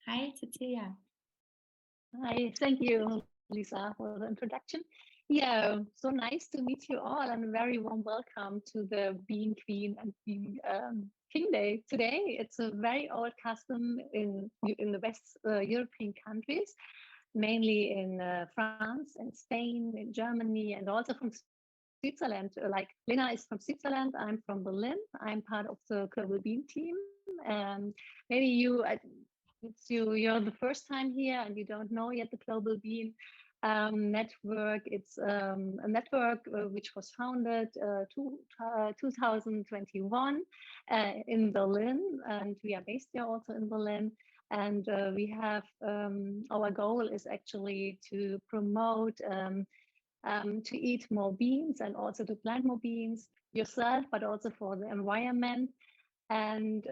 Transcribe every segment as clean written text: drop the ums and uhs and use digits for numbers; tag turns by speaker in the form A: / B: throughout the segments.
A: Hi, Cecilia.
B: Hi, thank you, Lisa, for the introduction. Yeah, so nice to meet you all and a very warm welcome to the Bean Queen and Bean King Day today. It's a very old custom in the West European countries, mainly in France and Spain, in Germany, and also from Switzerland. Like Lena is from Switzerland, I'm from Berlin. I'm part of the Global Bean team. Maybe you're the first time here and you don't know yet the Global Bean network. It's a network which was founded 2021 in Berlin, and we are based here also in Berlin. And we have our goal is actually to promote to eat more beans and also to plant more beans yourself, but also for the environment. And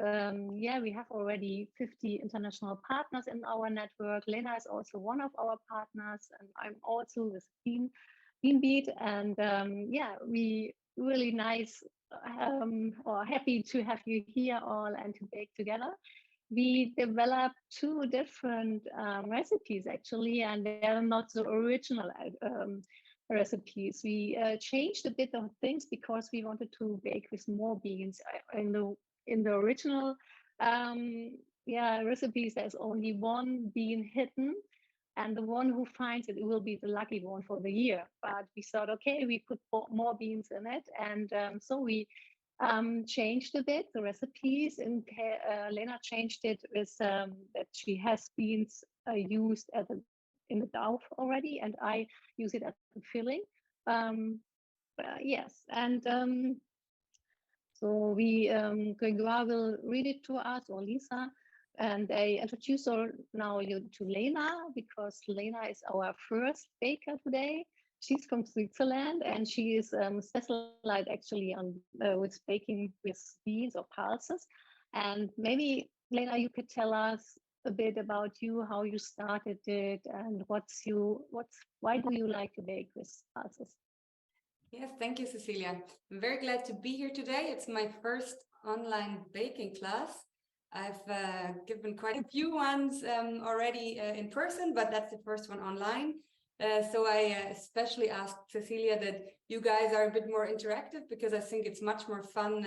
B: yeah, we have already 50 international partners in our network. Lena is also one of our partners, and I'm also with Bean Beat. And yeah, we really nice or happy to have you here all and to bake together. We developed two different recipes actually, and they are not the original recipes. We changed a bit of things because we wanted to bake with more beans. In the original yeah recipes, there's only one bean hidden, and the one who finds it will be the lucky one for the year. But we thought, okay, we put more beans in it, and so we changed a bit the recipes. And Lena changed it with that she has beans used in the dough already, and I use it as the filling. Um, yes, and so we Gregor will read it to us, or Lisa, and I introduce her now you to Lena, because Lena is our first baker today. She's from Switzerland, and she is specialized actually on with baking with beans or pulses. And maybe Lena, you could tell us a bit about you, how you started it, and what's why do you like to bake with pulses?
C: Yes, thank you, Cecilia. I'm very glad to be here today. It's my first online baking class. I've given quite a few ones already in person, but that's the first one online. So I especially asked Cecilia that you guys are a bit more interactive, because I think it's much more fun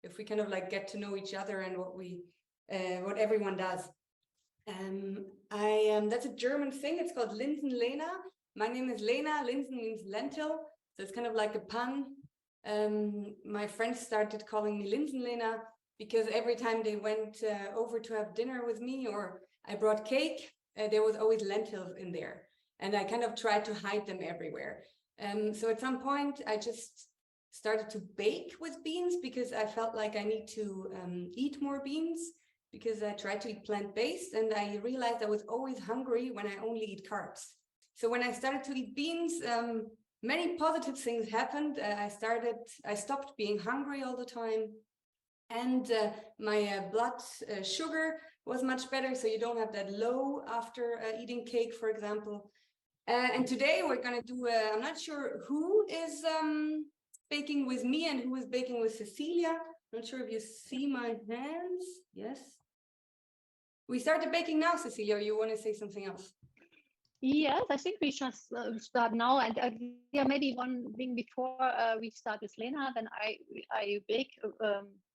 C: if we kind of like get to know each other and what everyone does. That's a German thing. It's called Linsenlena. My name is Lena. Linsen means lentil. So it's kind of like a pun. My friends started calling me Linsenlena because every time they went over to have dinner with me, or I brought cake, there was always lentils in there. And I kind of tried to hide them everywhere. So at some point, I just started to bake with beans because I felt like I need to eat more beans, because I tried to eat plant-based, and I realized I was always hungry when I only eat carbs. So when I started to eat beans, many positive things happened. I stopped being hungry all the time, and my blood sugar was much better. So you don't have that low after eating cake, for example. And today we're gonna do, I'm not sure who is baking with me and who is baking with Cecilia. I'm not sure if you see my hands. Yes. We started baking now, Cecilia, or you want to say something else?
B: Yes, I think we should start now. And yeah, maybe one thing before we start with Lena, then I bake.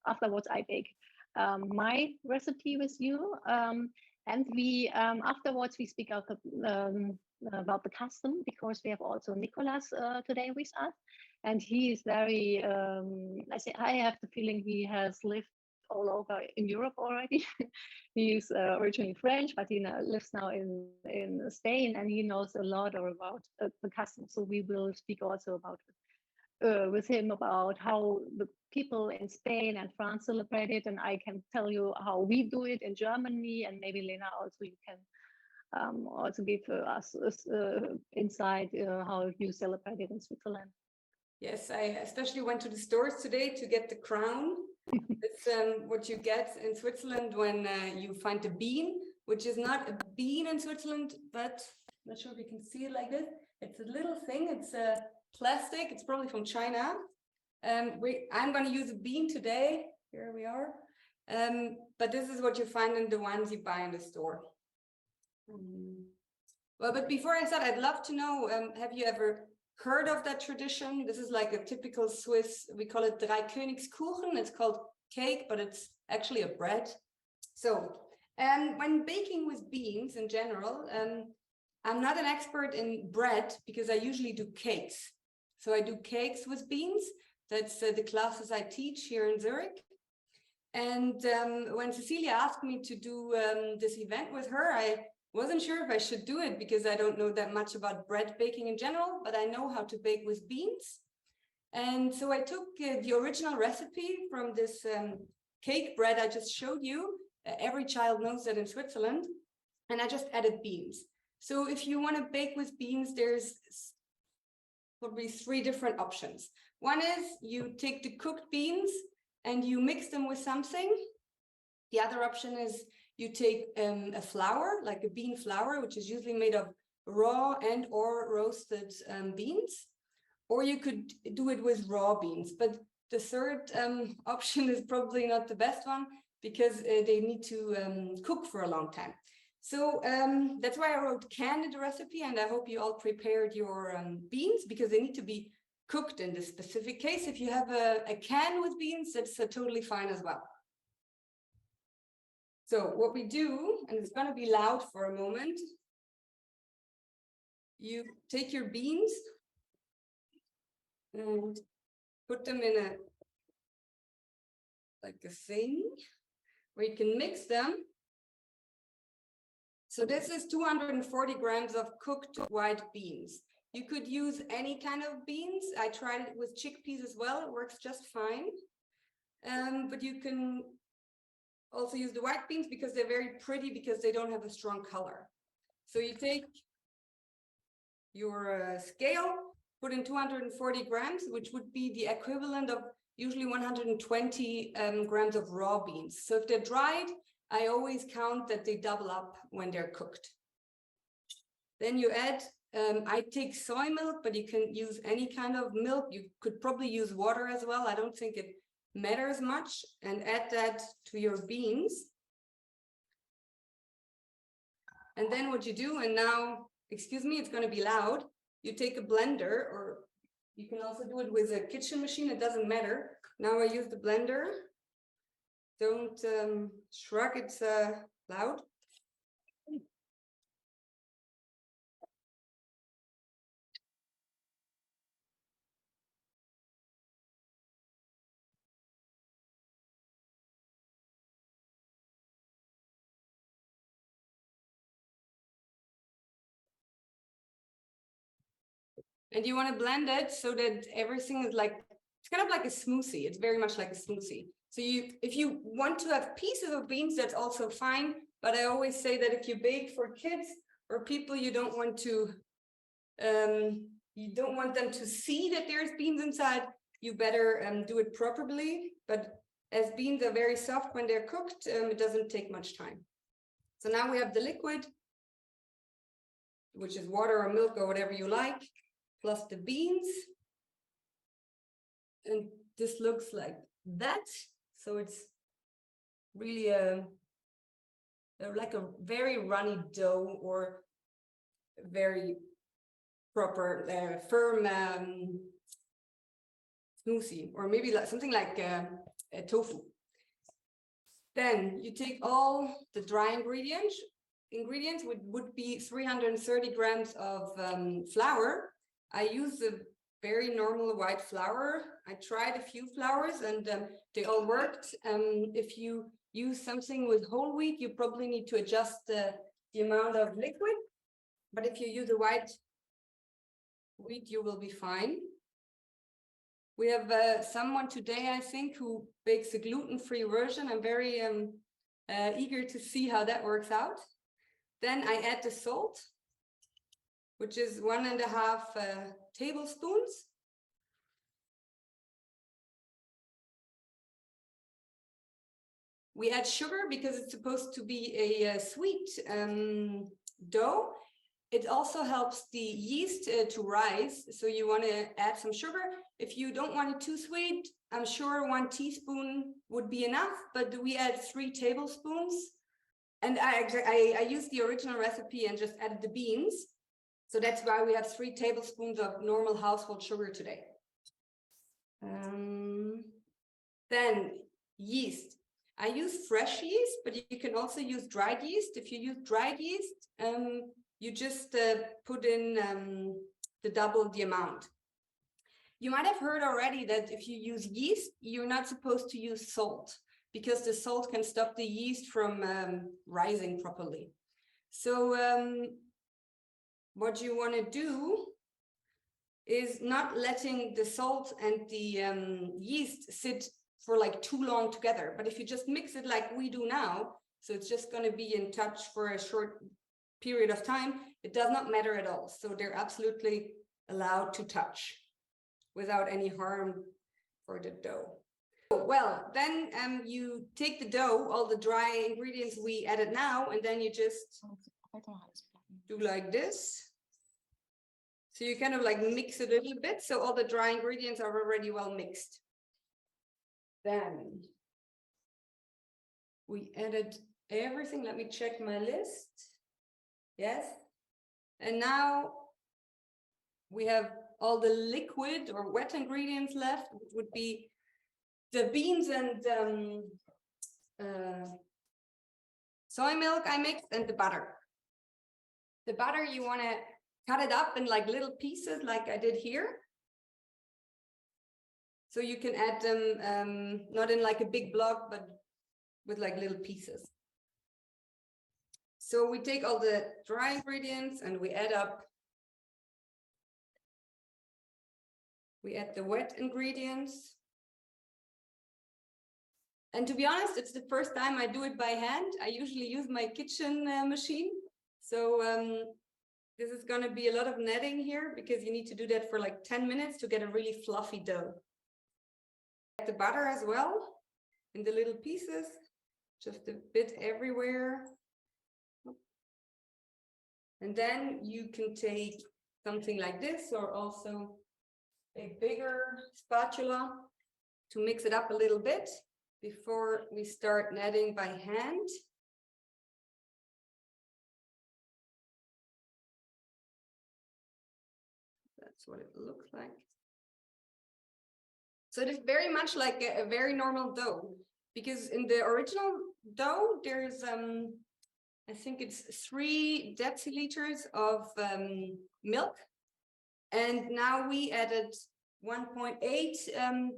B: Afterwards, I bake my recipe with you, and we afterwards we speak about the custom, because we have also Nicolas today with us, and he is very. I have the feeling he has lived all over in Europe already. He is originally French, but he now lives now in Spain, and he knows a lot about the custom. So we will speak also about with him about how the people in Spain and France celebrate it, and I can tell you how we do it in Germany, and maybe Lena also you can also give us insight how you celebrate it in Switzerland.
C: Yes, I especially went to the stores today to get the crown. It's what you get in Switzerland when you find the bean, which is not a bean in Switzerland, but I'm not sure if you can see it like this. It's a little thing. It's plastic. It's probably from China. I'm going to use a bean today. Here we are. But this is what you find in the ones you buy in the store. Well, but before I start, I'd love to know, have you ever heard of that tradition? This is like a typical Swiss, we call it Königskuchen. It's called cake, but it's actually a bread. So, when baking with beans in general, I'm not an expert in bread because I usually do cakes. So I do cakes with beans. That's the classes I teach here in Zurich. And when Cecilia asked me to do this event with her, I wasn't sure if I should do it because I don't know that much about bread baking in general, but I know how to bake with beans. And so I took the original recipe from this cake bread I just showed you. Every child knows that in Switzerland. And I just added beans. So if you want to bake with beans, there's probably 3 different options. One is you take the cooked beans and you mix them with something. The other option is you take a flour, like a bean flour, which is usually made of raw and or roasted beans. Or you could do it with raw beans. But the third option is probably not the best one because they need to cook for a long time. So that's why I wrote can in the recipe, and I hope you all prepared your beans because they need to be cooked in this specific case. If you have a can with beans, that's totally fine as well. So what we do, and it's going to be loud for a moment, you take your beans and put them in like a thing where you can mix them. So this is 240 grams of cooked white beans. You could use any kind of beans. I tried it with chickpeas as well. It works just fine. But you can also use the white beans because they're very pretty because they don't have a strong color. So you take your scale, put in 240 grams, which would be the equivalent of usually 120 grams of raw beans. So if they're dried, I always count that they double up when they're cooked. Then you add, I take soy milk, but you can use any kind of milk. You could probably use water as well. I don't think it matters much. And add that to your beans. And then what you do, and now, excuse me, it's going to be loud. You take a blender, or you can also do it with a kitchen machine. It doesn't matter. Now I use the blender. Don't shrug, it's loud. And you want to blend it so that everything is like, it's kind of like a smoothie. It's very much like a smoothie. So if you want to have pieces of beans, that's also fine. But I always say that if you bake for kids or people you don't want them to see that there's beans inside, you better do it properly. But as beans are very soft when they're cooked, it doesn't take much time. So now we have the liquid, which is water or milk or whatever you like, plus the beans. And this looks like that. So it's really like a very runny dough or very proper, firm smoothie, or maybe like something like a tofu. Then you take all the dry ingredients. Ingredients would be 330 grams of flour. I use a very normal white flour. I tried a few flours and they all worked. If you use something with whole wheat, you probably need to adjust the amount of liquid. But if you use a white wheat, you will be fine. We have someone today, I think, who bakes a gluten-free version. I'm very eager to see how that works out. Then I add the salt, which is 1.5 tablespoons. We add sugar because it's supposed to be a sweet dough. It also helps the yeast to rise. So you want to add some sugar. If you don't want it too sweet, I'm sure 1 teaspoon would be enough, but we add 3 tablespoons. And I used the original recipe and just added the beans. So that's why we have 3 tablespoons of normal household sugar today. Then yeast. I use fresh yeast, but you can also use dried yeast. If you use dried yeast, you just put in the double the amount. You might have heard already that if you use yeast, you're not supposed to use salt, because the salt can stop the yeast from rising properly. So what you want to do is not letting the salt and the yeast sit for like too long together. But if you just mix it like we do now, so it's just going to be in touch for a short period of time, it does not matter at all. So they're absolutely allowed to touch without any harm for the dough. Well, then you take the dough, all the dry ingredients we added now, and then you just do like this. So you kind of like mix it a little bit, so all the dry ingredients are already well mixed. Then we added everything. Let me check my list. Yes. And now we have all the liquid or wet ingredients left, which would be the beans and soy milk I mixed, and the butter. The butter, you want to cut it up in like little pieces like I did here. So you can add them not in like a big block, but with like little pieces. So we take all the dry ingredients and we add the wet ingredients. And to be honest, it's the first time I do it by hand. I usually use my kitchen machine. So this is going to be a lot of kneading here, because you need to do that for like 10 minutes to get a really fluffy dough. The butter as well in the little pieces, just a bit everywhere. And then you can take something like this, or also a bigger spatula, to mix it up a little bit before we start kneading by hand. That's what it looks like. So it is very much like a very normal dough, because in the original dough, there's, I think it's 3 deciliters of milk. And now we added 1.8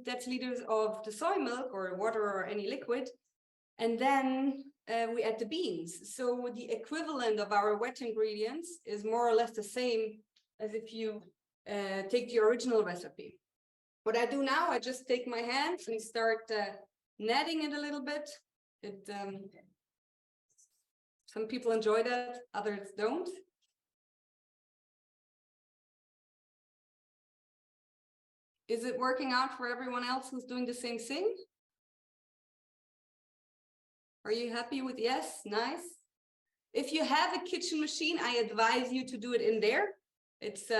C: deciliters of the soy milk or water or any liquid. And then we add the beans. So the equivalent of our wet ingredients is more or less the same as if you take the original recipe. What I do now, I just take my hands and start kneading it a little bit. Some people enjoy that, others don't. Is it working out for everyone else who's doing the same thing? Are you happy with yes? Nice. If you have a kitchen machine, I advise you to do it in there. It's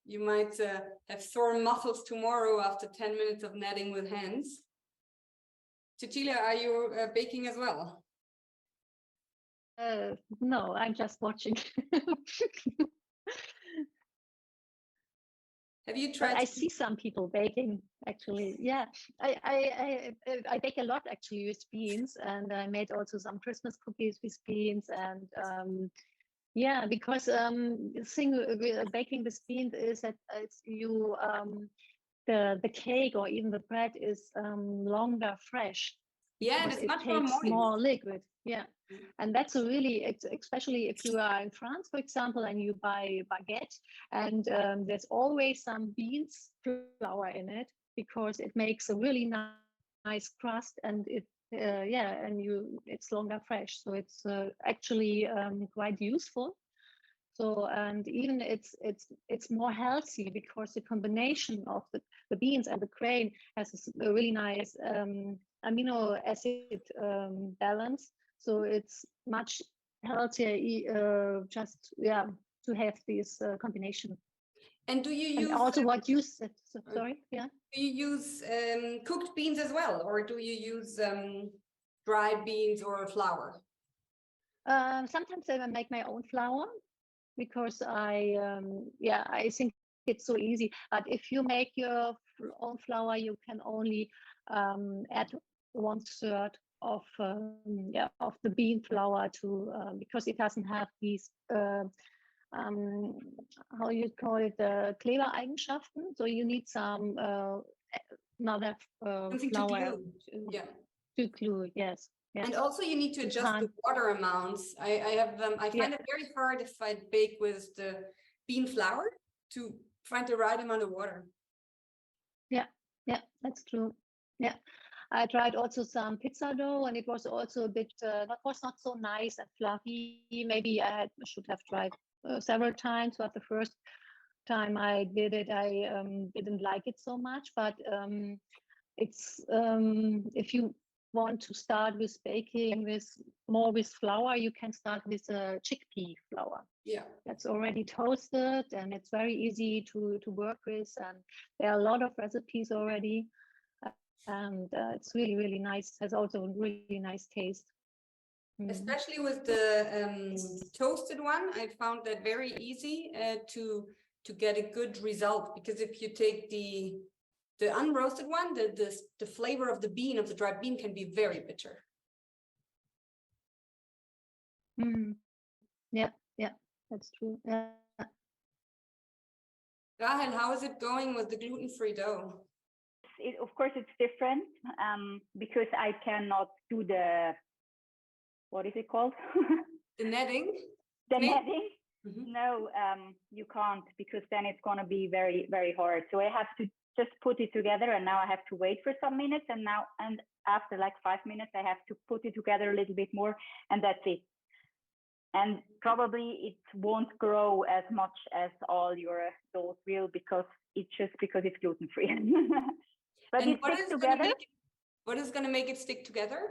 C: you might have sore muscles tomorrow after 10 minutes of kneading with hands. Cecilia, are you baking as well?
B: No, I'm just watching.
C: Have you tried?
B: But I see some people baking, actually. Yeah, I bake a lot actually with beans, and I made also some Christmas cookies with beans. And yeah, because the thing with baking with beans is that the cake or even the bread is longer fresh.
C: Yeah, and it's much more
B: takes
C: moist.
B: more liquid. Yeah, and that's a really, especially if you are in France, for example, and you buy baguette, and there's always some beans flour in it, because it makes a really nice crust, and it's longer fresh, so it's actually quite useful. So, and even it's more healthy, because the combination of the beans and the grain has a really nice amino acid balance. So it's much healthier, to have this combination.
C: And do you use
B: also what you said? Sorry, yeah.
C: Do you use cooked beans as well, or do you use dried beans or flour?
B: Sometimes I make my own flour because I think it's so easy. But if you make your own flour, you can only add 1/3 of the bean flour to because it doesn't have these um, how you call it, the Klebereigenschaften. So you need some another
C: Something to
B: flour
C: glue. Yeah.
B: to glue. Yes. Yes.
C: And also you need to
B: You
C: adjust the
B: can't.
C: water amounts. I
B: Yeah.
C: find it very hard if I bake with the bean flour to find the right amount of water.
B: Yeah. Yeah. That's true. Yeah. I tried also some pizza dough, and it was also a bit not so nice and fluffy. Maybe should have tried several times, but the first time I did it, I didn't like it so much. But it's if you want to start with baking with flour, you can start with chickpea flour.
C: Yeah.
B: That's already toasted, and it's very easy to work with, and there are a lot of recipes already, and it's really, really nice. Has also a really nice taste.
C: Especially with the toasted one, I found that very easy to get a good result, because if you take the unroasted one, the flavor of the bean, of the dried bean, can be very bitter.
B: Yeah, yeah, that's true. Yeah.
C: Rahel, how is it going with the gluten-free dough?
A: Of course, it's different because I cannot do the, what is it called?
C: The netting?
A: The netting? Mm-hmm. No, you can't, because then it's going to be very, very hard. So I have to just put it together, and now I have to wait for some minutes. And after like 5 minutes, I have to put it together a little bit more, and that's it. And probably it won't grow as much as all your doughs will, because it's gluten-free. But
C: and
A: it sticks together.
C: What is going to make it stick together?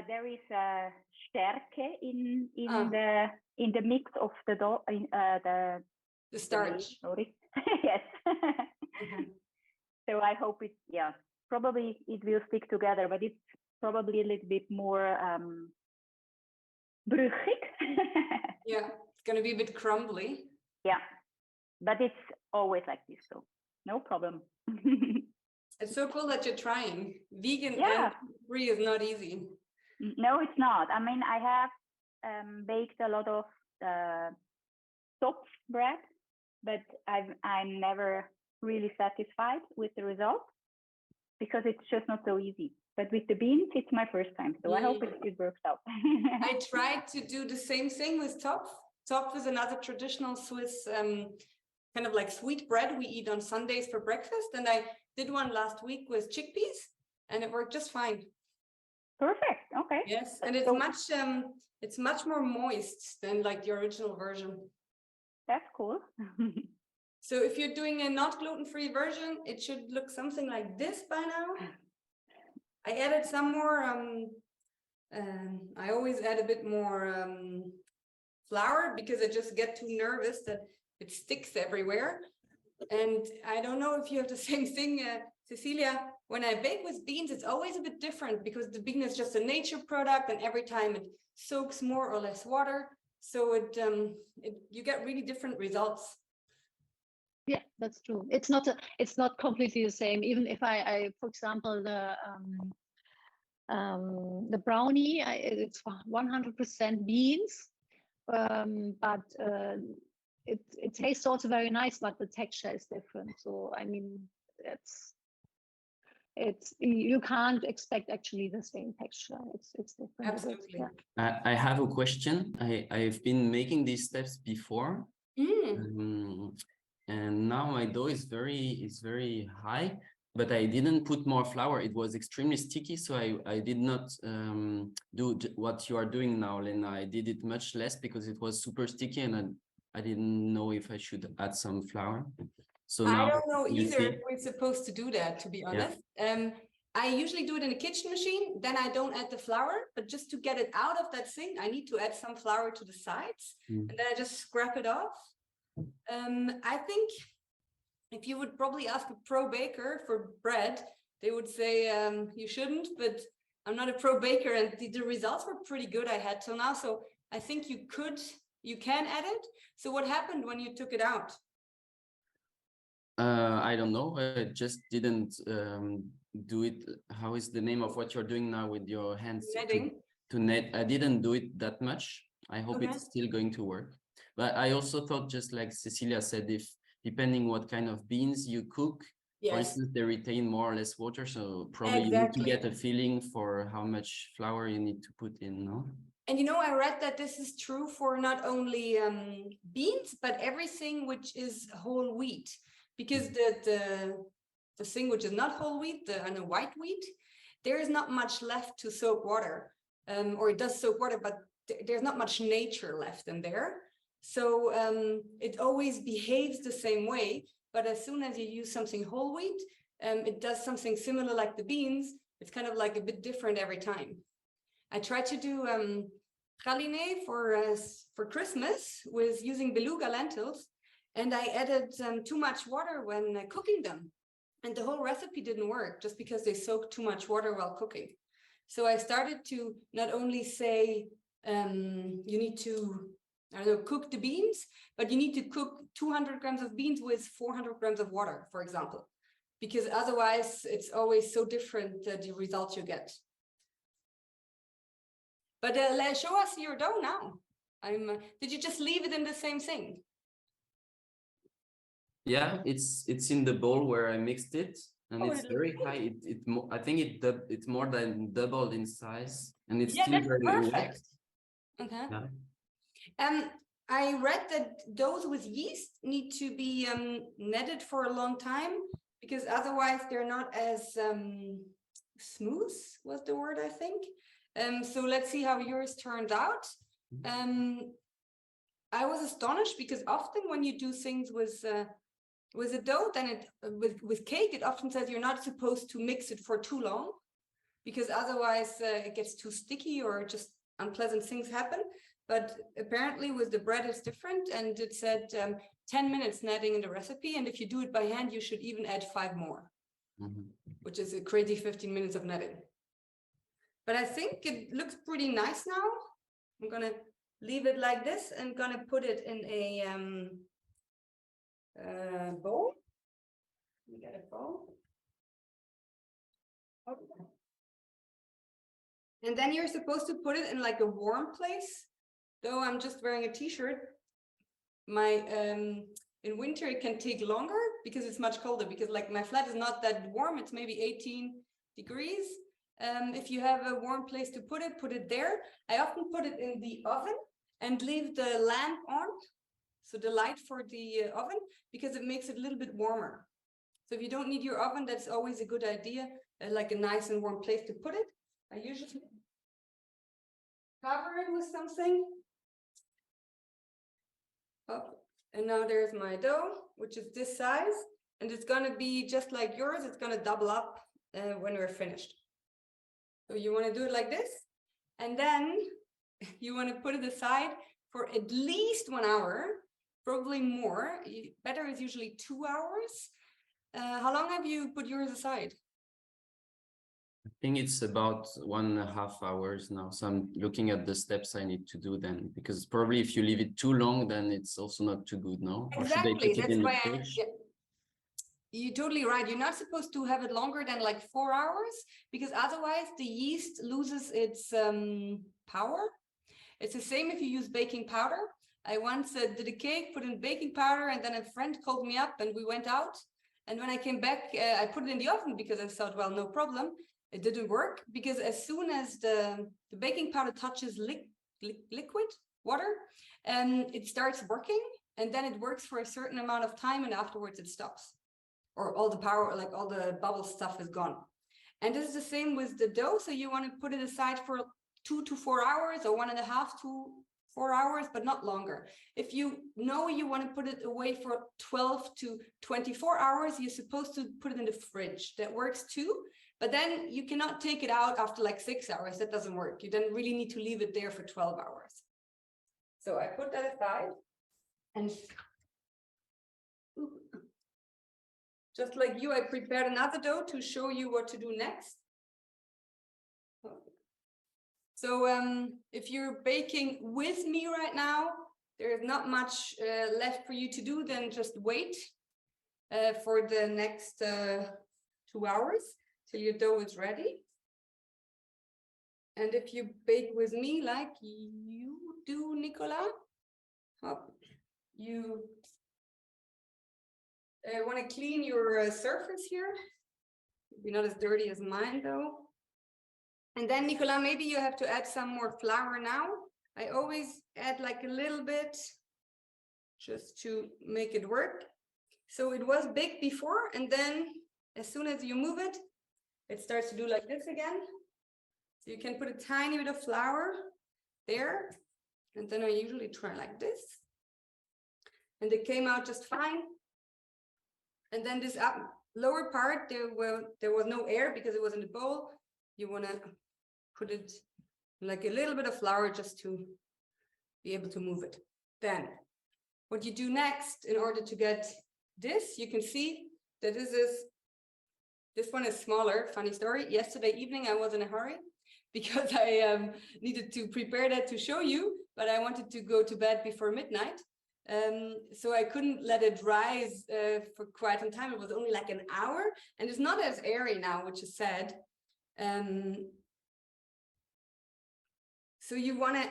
A: There is a Stärke in the mix of the dough, the
C: starch.
A: Yes. Mm-hmm. So I hope probably it will stick together, but it's probably a little bit more brüchig.
C: Yeah, it's going to be a bit crumbly.
A: Yeah, but it's always like this, so no problem.
C: It's so cool that you're trying. Vegan and free is not easy.
A: No, it's not. I mean, I have baked a lot of soft bread, but I'm never really satisfied with the result, because it's just not so easy. But with the beans, it's my first time, so I hope it works out.
C: I tried to do the same thing with Topf. Topf is another traditional Swiss kind of like sweet bread we eat on Sundays for breakfast, and I did one last week with chickpeas, and it worked just fine.
A: Perfect. Okay.
C: Yes, and it's much more moist than like the original version.
A: That's cool.
C: So if you're doing a not gluten-free version, it should look something like this by now. I added some more. I always add a bit more flour, because I just get too nervous that it sticks everywhere. And I don't know if you have the same thing, Cecilia. When I bake with beans, it's always a bit different, because the bean is just a nature product, and every time it soaks more or less water. So you get really different results.
B: Yeah, that's true. It's not completely the same. Even if I for example, the brownie, it's 100% beans, but it tastes also very nice, but the texture is different. So I mean, it's you can't expect actually the same texture. It's different.
C: Absolutely.
B: Yeah.
D: I have a question. I've been making these steps before, and now my dough is very high, but I didn't put more flour. It was extremely sticky, so I did not do what you are doing now, Lena. I did it much less because it was super sticky, and I didn't know if I should add some flour. So now
C: I don't know either if we're supposed to do that, to be honest. Yeah. I usually do it in a kitchen machine, then I don't add the flour, but just to get it out of that thing, I need to add some flour to the sides, and then I just scrape it off. I think if you would probably ask a pro baker for bread, they would say you shouldn't, but I'm not a pro baker, and the results were pretty good I had till now. So I think you can add it. So what happened when you took it out?
D: I don't know. I just didn't do it. How is the name of what you're doing now with your hands?
C: Netting.
D: To net. I didn't do it that much. I hope
C: Okay.
D: it's still going to work. But I also thought, just like Cecilia said, if depending what kind of beans you cook, for
C: Yes.
D: instance, they retain more or less water. So probably you need to
C: Exactly.
D: get a feeling for how much flour you need to put in, no?
C: And you know, I read that this is true for not only beans, but everything which is whole wheat. Because the thing which is not whole wheat, the white wheat, there is not much left to soak water. Or it does soak water, but there's not much nature left in there. So it always behaves the same way. But as soon as you use something whole wheat, it does something similar like the beans. It's kind of like a bit different every time. I tried to do praline for Christmas with using beluga lentils, and I added too much water when cooking them. And the whole recipe didn't work just because they soaked too much water while cooking. So I started to not only say you need to, I don't know, cook the beans, but you need to cook 200 grams of beans with 400 grams of water, for example, because otherwise it's always so different the results you get. But show us your dough now. Did you just leave it in the same thing?
D: Yeah, it's in the bowl where I mixed it, and it's very high. I think it's more than doubled in size, and it's still
C: that's
D: very
C: perfect.
D: wet.
C: Okay.
D: Yeah.
C: I read that doughs with yeast need to be netted for a long time, because otherwise they're not as smooth, was the word, I think. So let's see how yours turned out. I was astonished because often when you do things with a dough, then with cake, it often says you're not supposed to mix it for too long, because otherwise it gets too sticky or just unpleasant things happen. But apparently with the bread it's different, and it said 10 minutes netting in the recipe, and if you do it by hand you should even add 5 more, which is a crazy 15 minutes of netting. But I think it looks pretty nice now. I'm gonna leave it like this and gonna put it in a bowl. We got a bowl. Okay. And then you're supposed to put it in like a warm place. Though I'm just wearing a t-shirt, my in winter it can take longer because it's much colder, because like my flat is not that warm, it's maybe 18 degrees. If you have a warm place to put it there. I often put it in the oven and leave the lamp on, so the light for the oven, because it makes it a little bit warmer. So if you don't need your oven, that's always a good idea, like a nice and warm place to put it. I usually cover it with something. Oh, and now there's my dough, which is this size, and it's gonna be just like yours. It's gonna double up when we're finished. So you want to do it like this, and then you want to put it aside for at least 1 hour, probably more. Better is usually 2 hours. How long have you put yours aside?
D: I think it's about 1.5 hours now. So I'm looking at the steps I need to do then, because probably if you leave it too long, then it's also not too good, no?
C: Exactly.
D: Or should I put it in the fridge?
C: You're totally right. You're not supposed to have it longer than like 4 hours, because otherwise the yeast loses its power. It's the same if you use baking powder. I once did a cake, put in baking powder, and then a friend called me up and we went out. And when I came back, I put it in the oven because I thought, well, no problem. It didn't work, because as soon as the baking powder touches liquid water, it starts working, and then it works for a certain amount of time, and afterwards it stops, or all the power, like all the bubble stuff is gone. And this is the same with the dough. So you want to put it aside for 2 to 4 hours, or 1.5 to 4 hours, but not longer. If you know you want to put it away for 12 to 24 hours, you're supposed to put it in the fridge. That works too. But then you cannot take it out after like 6 hours. That doesn't work. You then really need to leave it there for 12 hours. So I put that aside, and just like you, I prepared another dough to show you what to do next. Oh. So if you're baking with me right now, there is not much left for you to do, then just wait for the next 2 hours till your dough is ready. And if you bake with me like you do, Nicola, you want to clean your surface here. You're not as dirty as mine though. And then Nicola, maybe you have to add some more flour now. I always add like a little bit just to make it work. So it was big before, and then as soon as you move it, it starts to do like this again. So you can put a tiny bit of flour there, and then I usually try like this. And it came out just fine. And then this lower part, there was no air because it was in the bowl. You want to put it like a little bit of flour just to be able to move it. Then what you do next in order to get this, you can see that this one is smaller. Funny story. Yesterday evening, I was in a hurry because I needed to prepare that to show you, but I wanted to go to bed before midnight. So I couldn't let it rise for quite some time. It was only like an hour, and it's not as airy now, which is sad. So you want to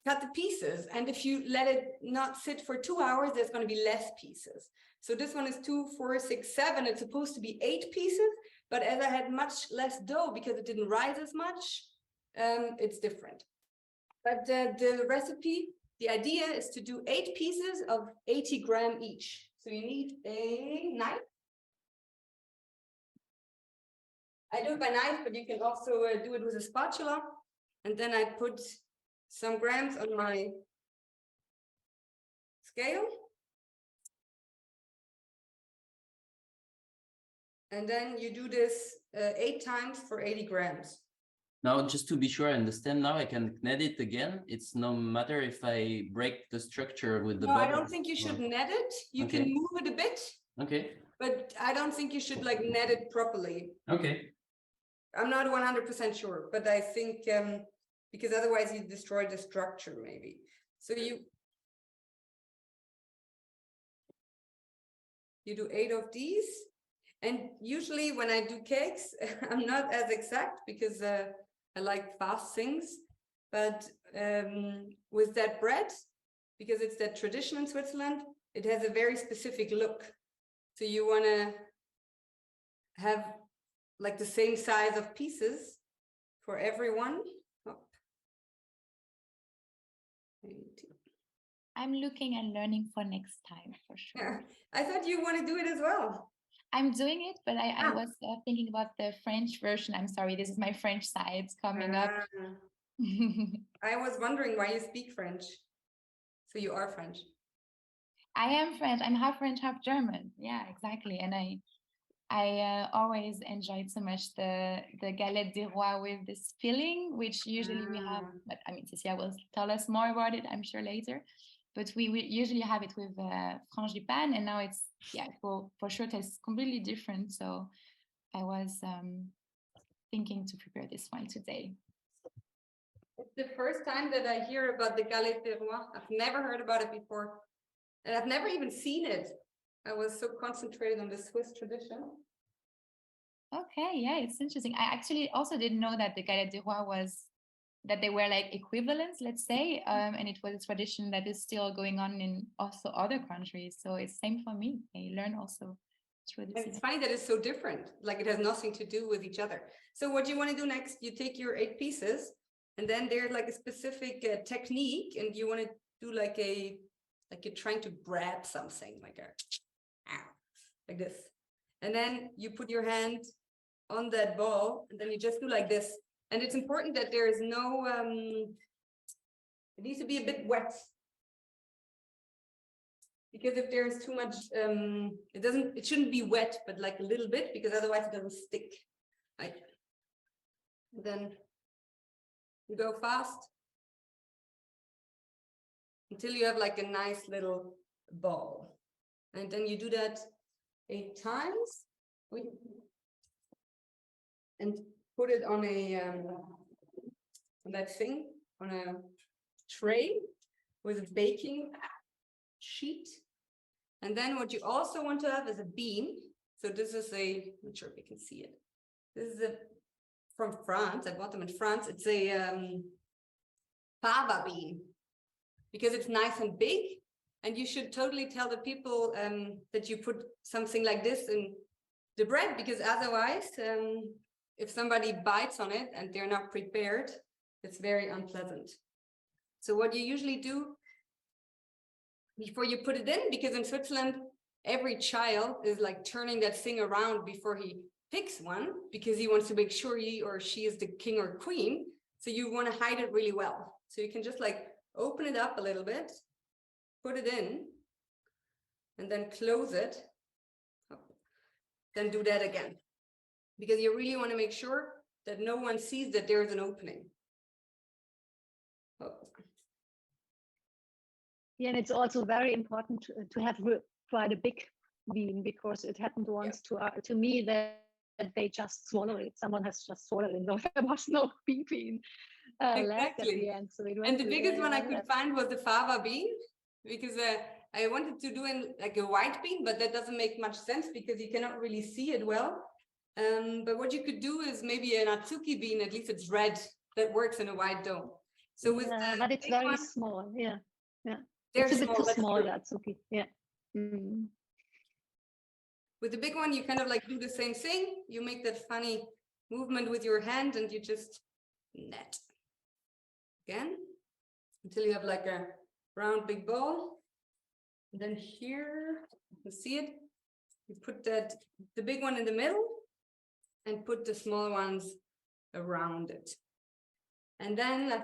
C: cut the pieces, and if you let it not sit for 2 hours, there's going to be less pieces. So this one is 2, 4, 6, 7. It's supposed to be 8 pieces, but as I had much less dough because it didn't rise as much, it's different. But the recipe, the idea is to do 8 pieces of 80 grams each. So you need a knife. I do it by knife, but you can also do it with a spatula. And then I put some grams on my scale. And then you do this 8 times for 80 grams.
D: Now, just to be sure I understand now, I can net it again. It's no matter if I break the structure with the
C: No,
D: butter.
C: I don't think you should net it. You
D: Okay.
C: can move it a bit.
D: Okay.
C: But I don't think you should like net it properly.
D: Okay.
C: I'm not 100% sure, but I think because otherwise you destroy the structure maybe. So you do 8 of these. And usually when I do cakes, I'm not as exact because I like fast things. But with that bread, because it's that tradition in Switzerland, it has a very specific look. So you want to have like the same size of pieces for everyone. Oh.
E: I'm looking and learning for next time for sure.
C: Yeah. I thought you want to do it as well.
E: I'm doing it, but I was thinking about the French version. I'm sorry, this is my French side coming up.
C: I was wondering why you speak French. So you are French.
E: I am French. I'm half French, half German. Yeah, exactly. And I always enjoyed so much the Galette des Rois with this filling, which usually we have, but I mean, Cecilia will tell us more about it, I'm sure, later. But we usually have it with frangipane, and now it's, yeah, it will for sure taste completely different. So I was thinking to prepare this one today.
C: It's the first time that I hear about the Galette des Rois. I've never heard about it before. And I've never even seen it. I was so concentrated on the Swiss tradition.
E: Okay, yeah, it's interesting. I actually also didn't know that the Galette des Rois was, that they were like equivalents, let's say, and it was a tradition that is still going on in also other countries. So it's same for me. I learn also through this.
C: It's funny that it's so different. Like it has nothing to do with each other. So what you want to do next, you take your 8 pieces, and then there's like a specific technique, and you want to do like you're trying to grab something like this. And then you put your hand on that ball, and then you just do like this. And it's important that there is no, it needs to be a bit wet. Because if there's too much, it shouldn't be wet, but like a little bit, because otherwise it doesn't stick. Right? And then you go fast until you have like a nice little ball. And then you do that 8 times. And put it on that thing on a tray with a baking sheet. And then what you also want to have is a bean. So this is I'm not sure if you can see it. This is from France. I bought them in France. It's a fava bean because it's nice and big. And you should totally tell the people that you put something like this in the bread, because otherwise, if somebody bites on it and they're not prepared, it's very unpleasant. So what you usually do before you put it in, because in Switzerland, every child is like turning that thing around before he picks one, because he wants to make sure he or she is the king or queen. So you want to hide it really well. So you can just like open it up a little bit, put it in, and then close it. Then do that again, because you really want to make sure that no one sees that there's an opening. Oh.
B: Yeah, and it's also very important to have quite a big bean, because it happened once to me that they just swallow it. Someone has just swallowed it. No, there was no bean left at the end. So it was,
C: and the biggest one I could find was the fava bean, because I wanted to do in like a white bean, but that doesn't make much sense because you cannot really see it well. But what you could do is maybe an atsuki bean, at least it's red, that works in a white dough. So with
B: but it's very small. Yeah.
C: They're
B: it's a bit too small,
C: true.
B: atsuki. Yeah. Mm.
C: With the big one, you kind of like do the same thing. You make that funny movement with your hand and you just net again until you have like a round big ball. And then here, you can see it. You put the big one in the middle and put the small ones around it. And then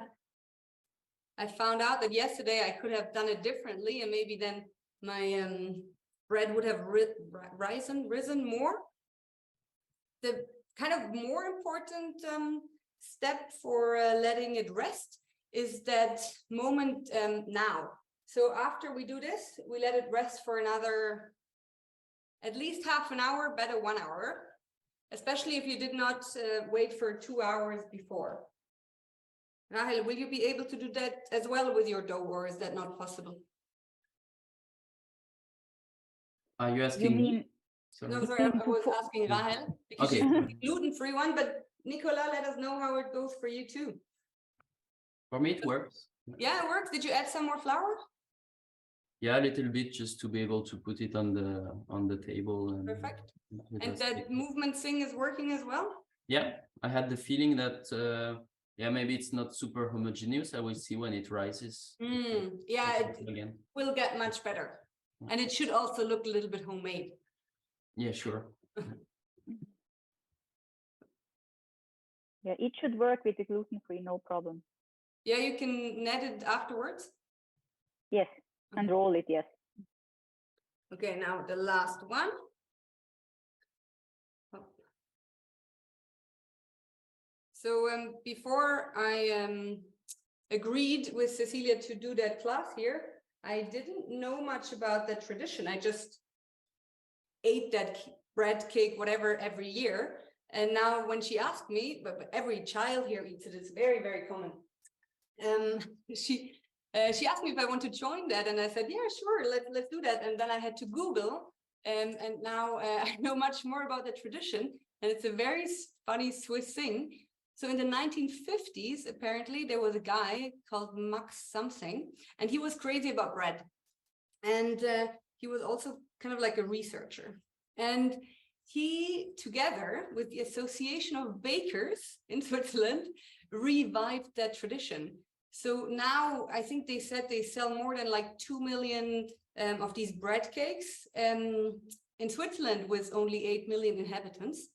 C: I found out that yesterday I could have done it differently, and maybe then my bread would have risen more. The kind of more important step for letting it rest is that moment now. So after we do this, we let it rest for another at least half an hour, better 1 hour, especially if you did not wait for 2 hours before. Rahel, will you be able to do that as well with your dough, or is that not possible?
D: Are you asking me?
C: Sorry. No, sorry, I was asking Rahel, because she's the gluten-free one, but Nicola, let us know how it goes for you too.
D: For me, it works.
C: Yeah, it works. Did you add some more flour?
D: Yeah, a little bit, just to be able to put it on the table. And
C: perfect. And that movement thing is working as well?
D: Yeah, I had the feeling that maybe it's not super homogeneous. I will see when it rises.
C: Yeah, it will get much better. And it should also look a little bit homemade.
D: Yeah, sure.
A: Yeah, it should work with the gluten-free, no problem.
C: Yeah, you can net it afterwards?
A: Yes, and roll it, yes.
C: Okay, now the last one. So before I agreed with Cecilia to do that class here, I didn't know much about that tradition. I just ate that bread cake, whatever, every year. And now when she asked me, but every child here eats it, it's very, very common. She asked me if I want to join that, and I said, yeah, sure, let's do that. And then I had to Google, and now I know much more about the tradition, and it's a very funny Swiss thing. So in the 1950s, apparently, there was a guy called Max something, and he was crazy about bread. And he was also kind of like a researcher. And he, together with the Association of Bakers in Switzerland, revived that tradition. So now I think they said they sell more than like 2 million of these bread cakes in Switzerland with only 8 million inhabitants.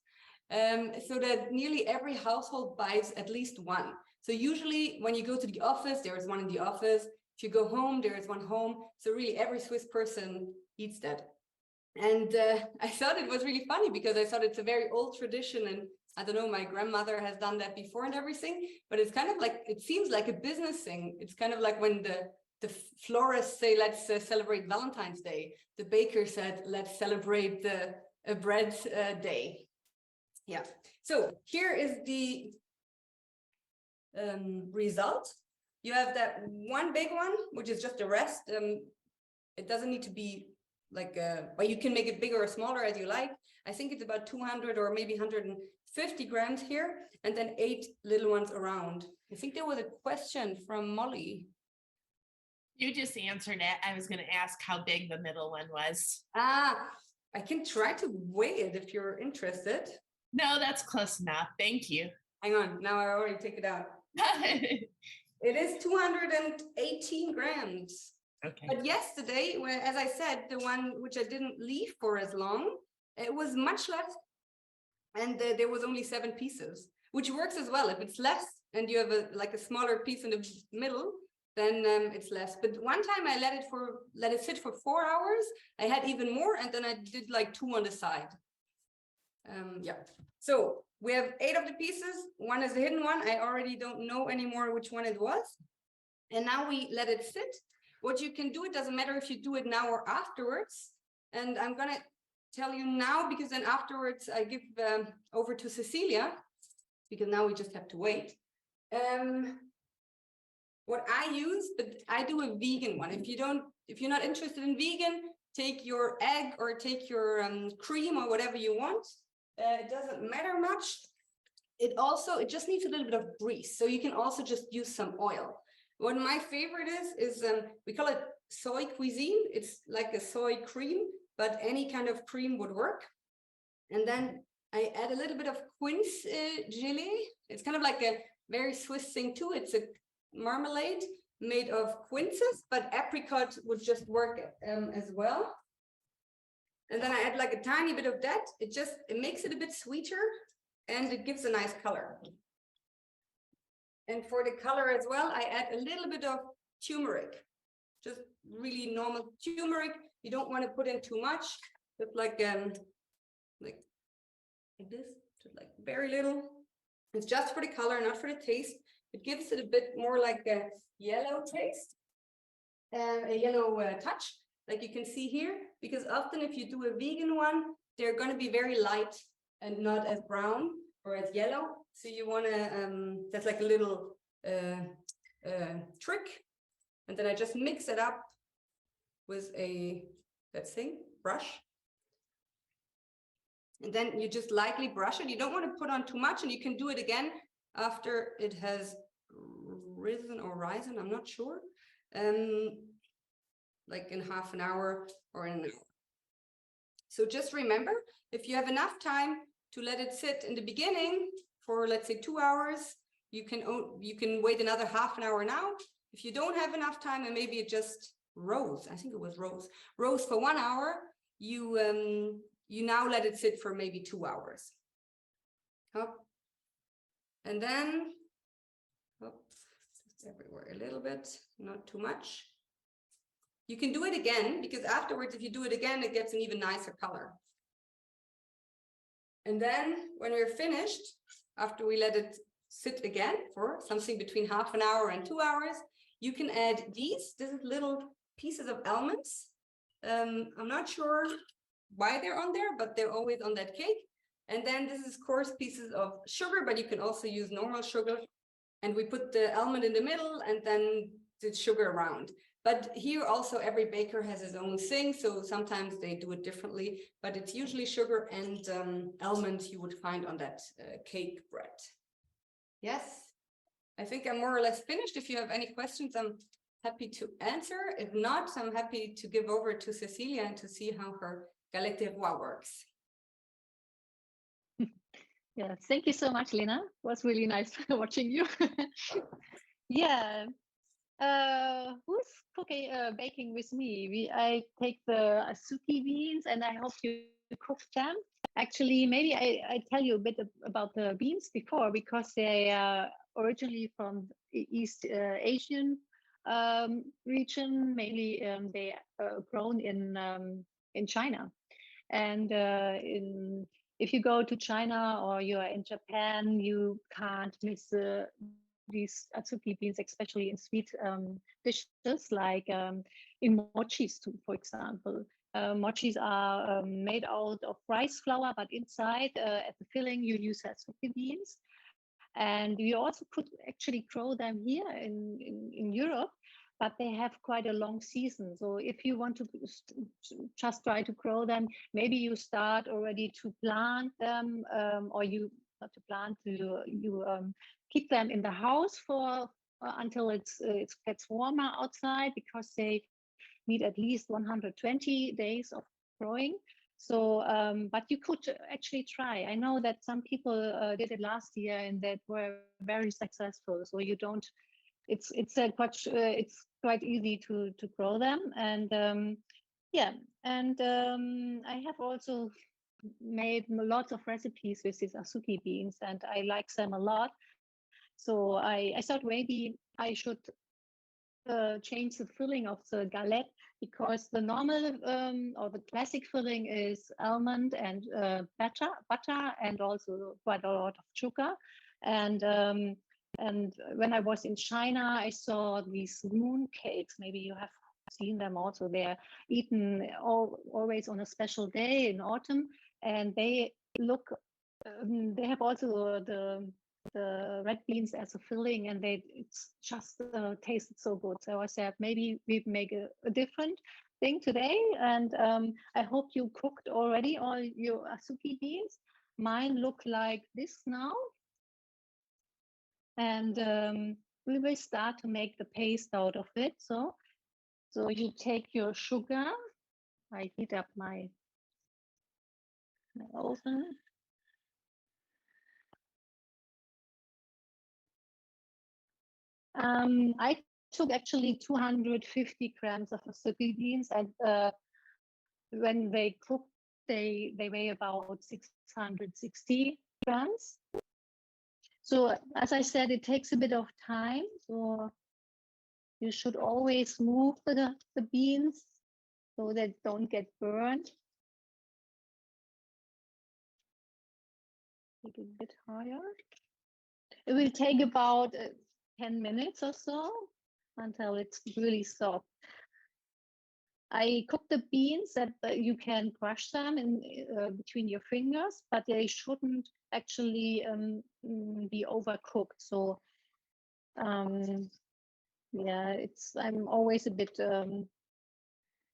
C: So that nearly every household buys at least one. So usually when you go to the office, there is one in the office. If you go home, there is one home. So really every Swiss person eats that. And I thought it was really funny because I thought it's a very old tradition, and I don't know, my grandmother has done that before and everything, but it's kind of like, it seems like a business thing. It's kind of like when the florists say, let's celebrate Valentine's Day. The baker said, let's celebrate the bread day. Yeah. So here is the result. You have that one big one, which is just the rest. It doesn't need to be like, but you can make it bigger or smaller as you like. I think it's about 200 or maybe 150 grams here, and then 8 little ones around. I think there was a question from Molly.
F: You just answered it. I was going to ask how big the middle one was.
C: I can try to weigh it if you're interested.
F: No, that's close enough. Thank you.
C: Hang on, now I already take it out. It is 218 grams.
F: Okay.
C: But yesterday, as I said, the one which I didn't leave for as long, it was much less. And there was only 7 pieces, which works as well. If it's less and you have a smaller piece in the middle, then it's less. But one time I let it sit for 4 hours. I had even more, and then I did like 2 on the side. Yeah. So we have 8 of the pieces. One is the hidden one. I already don't know anymore which one it was. And now we let it sit. What you can do, it doesn't matter if you do it now or afterwards. And I'm gonna tell you now, because then afterwards I give over to Cecilia, because now we just have to wait. What I use, but I do a vegan one. If you're not interested in vegan, take your egg or take your cream or whatever you want. It doesn't matter much. It just needs a little bit of grease. So you can also just use some oil. What my favorite is we call it soy cuisine. It's like a soy cream, but any kind of cream would work. And then I add a little bit of quince gelée. It's kind of like a very Swiss thing too. It's a marmalade made of quinces, but apricot would just work as well. And then I add like a tiny bit of that. It makes it a bit sweeter, and it gives a nice color. And for the color as well, I add a little bit of turmeric, just really normal turmeric. You don't want to put in too much, just like this, just like very little. It's just for the color, not for the taste. It gives it a bit more like a yellow taste, a yellow touch, like you can see here. Because often if you do a vegan one, they're going to be very light and not as brown or as yellow. So you want to, that's like a little trick. And then I just mix it up with brush. And then you just lightly brush it. You don't want to put on too much, and you can do it again after it has risen, I'm not sure. Like in half an hour or in an hour. So just remember, if you have enough time to let it sit in the beginning for, let's say, 2 hours, you can wait another half an hour now. If you don't have enough time, and maybe it just rose, I think it was rose for 1 hour, you now let it sit for maybe 2 hours. And then it's everywhere a little bit, not too much. You can do it again, because afterwards, if you do it again, it gets an even nicer color. And then when we're finished, after we let it sit again for something between half an hour and 2 hours, you can add these. This is little pieces of almonds. I'm not sure why they're on there, but they're always on that cake. And then this is coarse pieces of sugar, but you can also use normal sugar. And we put the almond in the middle and then the sugar around. But here also every baker has his own thing. So sometimes they do it differently, but it's usually sugar and almonds you would find on that cake bread. Yes, I think I'm more or less finished. If you have any questions, I'm happy to answer. If not, I'm happy to give over to Cecilia and to see how her Galette des Rois works.
B: Yeah, thank you so much, Lena. It was really nice watching you. Yeah. Who's baking with me? I take the azuki beans and I help you cook them. Actually, maybe I tell you a bit about the beans before, because they are originally from the East Asian region. Mainly they are grown in China. And if you go to China or you are in Japan, you can't miss these azuki beans, especially in sweet dishes, like in mochis too, for example. Mochis are made out of rice flour, but inside at the filling you use azuki beans. And you also could actually grow them here in Europe, but they have quite a long season. So if you want to just try to grow them, maybe you start already to plant them, or you not to plant, you keep them in the house for until it gets warmer outside, because they need at least 120 days of growing. So, but you could actually try. I know that some people did it last year and that were very successful. So you don't. It's quite easy to grow them, and yeah. And I have also made lots of recipes with these asuki beans, and I like them a lot. So I thought maybe I should change the filling of the galette, because the normal or the classic filling is almond and butter, and also quite a lot of sugar. And when I was in China, I saw these moon cakes. Maybe you have seen them also. They're eaten always on a special day in autumn, and they look. They have also the red beans as a filling, and it's just tasted so good. So I said maybe we make a different thing today, and I hope you cooked already all your asuki beans. Mine look like this now, and we will start to make the paste out of it. So you take your sugar. I heat up my oven. I took actually 250 grams of asuki beans, and when they cook, they weigh about 660 grams. So as I said, it takes a bit of time. So you should always move the beans so they don't get burned. Make it a bit higher. It will take about 10 minutes or so until it's really soft. I cook the beans that you can crush them in between your fingers, but they shouldn't actually be overcooked. So yeah, I'm always a bit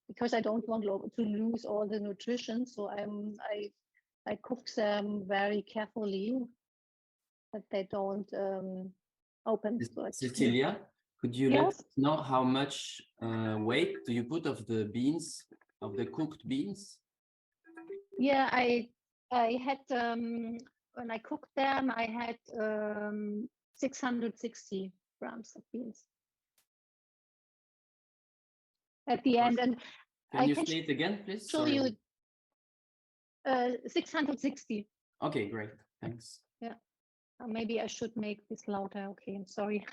B: because I don't want to lose all the nutrition. So I cook them very carefully that they don't open.
D: Cecilia, could you let us know how much weight do you put of the beans, of the cooked beans?
B: Yeah, I had when I cooked them, I had 660 grams of beans at the end. And
D: can you say it again, please?
B: Show
D: Sorry.
B: you 660.
D: Okay, great. Thanks.
B: Yeah, maybe I should make this louder. Okay, I'm sorry.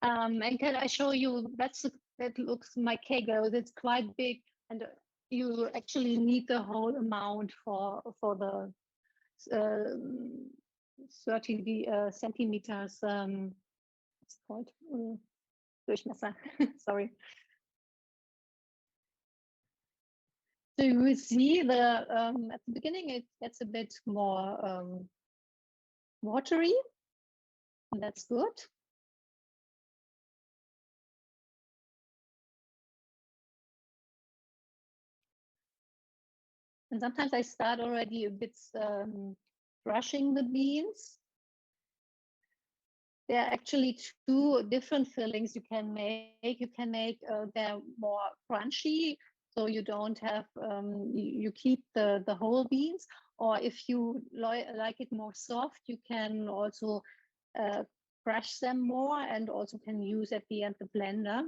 B: And can I show you? That looks my cake. It's quite big, and you actually need the whole amount for the 30 centimeters. It's called Durchmesser. Sorry. So you will see at the beginning it gets a bit more watery, and that's good. And sometimes I start already a bit brushing the beans. There are actually two different fillings you can make. You can make they're more crunchy, so you don't have you keep the whole beans. Or if you like it more soft, you can also crush them more, and also can use at the end the blender.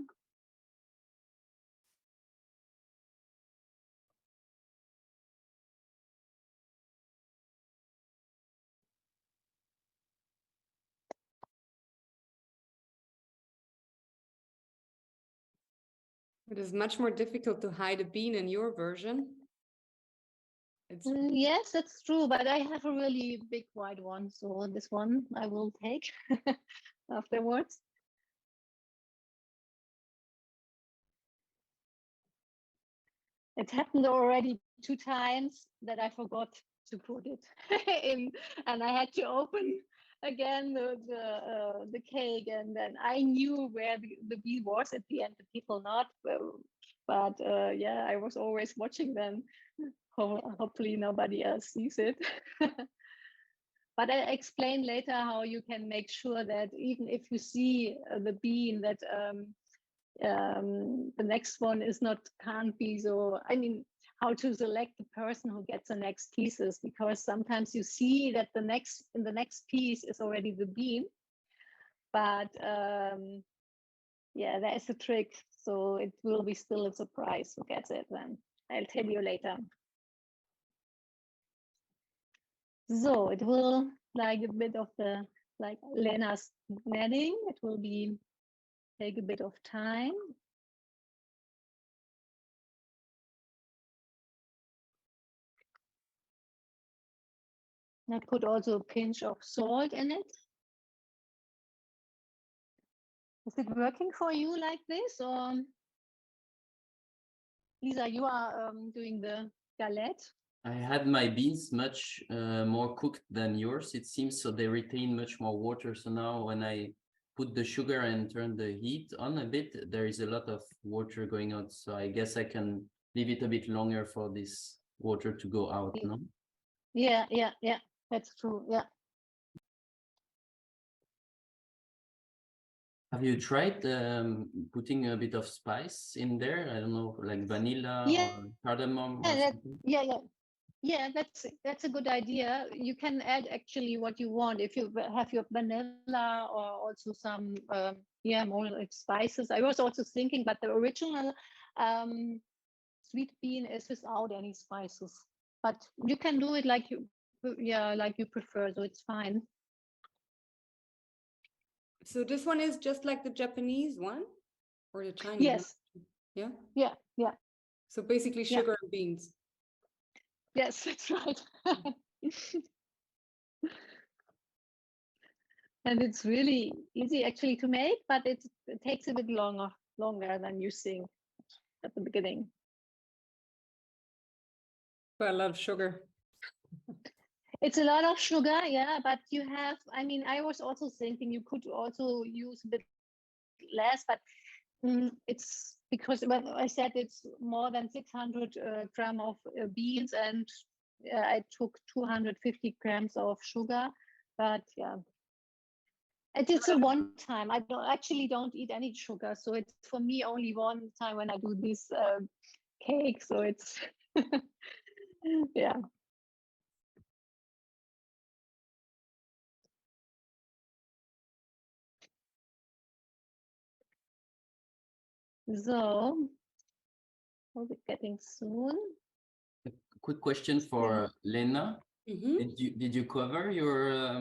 C: It is much more difficult to hide a bean in your version.
B: Yes, that's true, but I have a really big white one, so this one I will take afterwards. It happened already 2 times that I forgot to put it in, and I had to open again the cake, and then I knew where the bee was at the end, the people not. But yeah, I was always watching them. Hopefully nobody else sees it. But I explain later how you can make sure that even if you see the bean, that the next one is not, can't be so, I mean, how to select the person who gets the next pieces, because sometimes you see that in the next piece is already the bean, but yeah, that is a trick. So it will be still a surprise who gets it then. I'll tell you later. So it will, like a bit of the, like Lena's netting, it will be, take a bit of time. I put also a pinch of salt in it. Is it working for you like this, or Lisa, you are doing the galette?
D: I had my beans much more cooked than yours, it seems, so they retain much more water. So now when I put the sugar and turn the heat on a bit, there is a lot of water going out. So I guess I can leave it a bit longer for this water to go out, no?
B: Yeah, that's true, yeah.
D: Have you tried putting a bit of spice in there? I don't know, like vanilla or cardamom or something?
B: Yeah, that's a good idea. You can add actually what you want. If you have your vanilla or also some more like spices. I was also thinking, but the original sweet bean is without any spices. But you can do it like you prefer, so it's fine.
C: So this one is just like the Japanese one or the Chinese
B: Yes.
C: one?
B: Yeah.
C: So basically sugar and beans.
B: Yes, that's right. And it's really easy actually to make, but it takes a bit longer than you think at the beginning.
C: But a lot of sugar.
B: It's a lot of sugar, yeah, but you have, I mean, I was also thinking you could also use a bit less, but it's because when I said it's more than 600 gram of beans, and I took 250 grams of sugar, but yeah. It's a one time. I don't eat any sugar, so it's for me only one time when I do this cake. So it's yeah. So we'll be getting soon.
D: Quick question for Lena.
C: Mm-hmm.
D: Did you cover your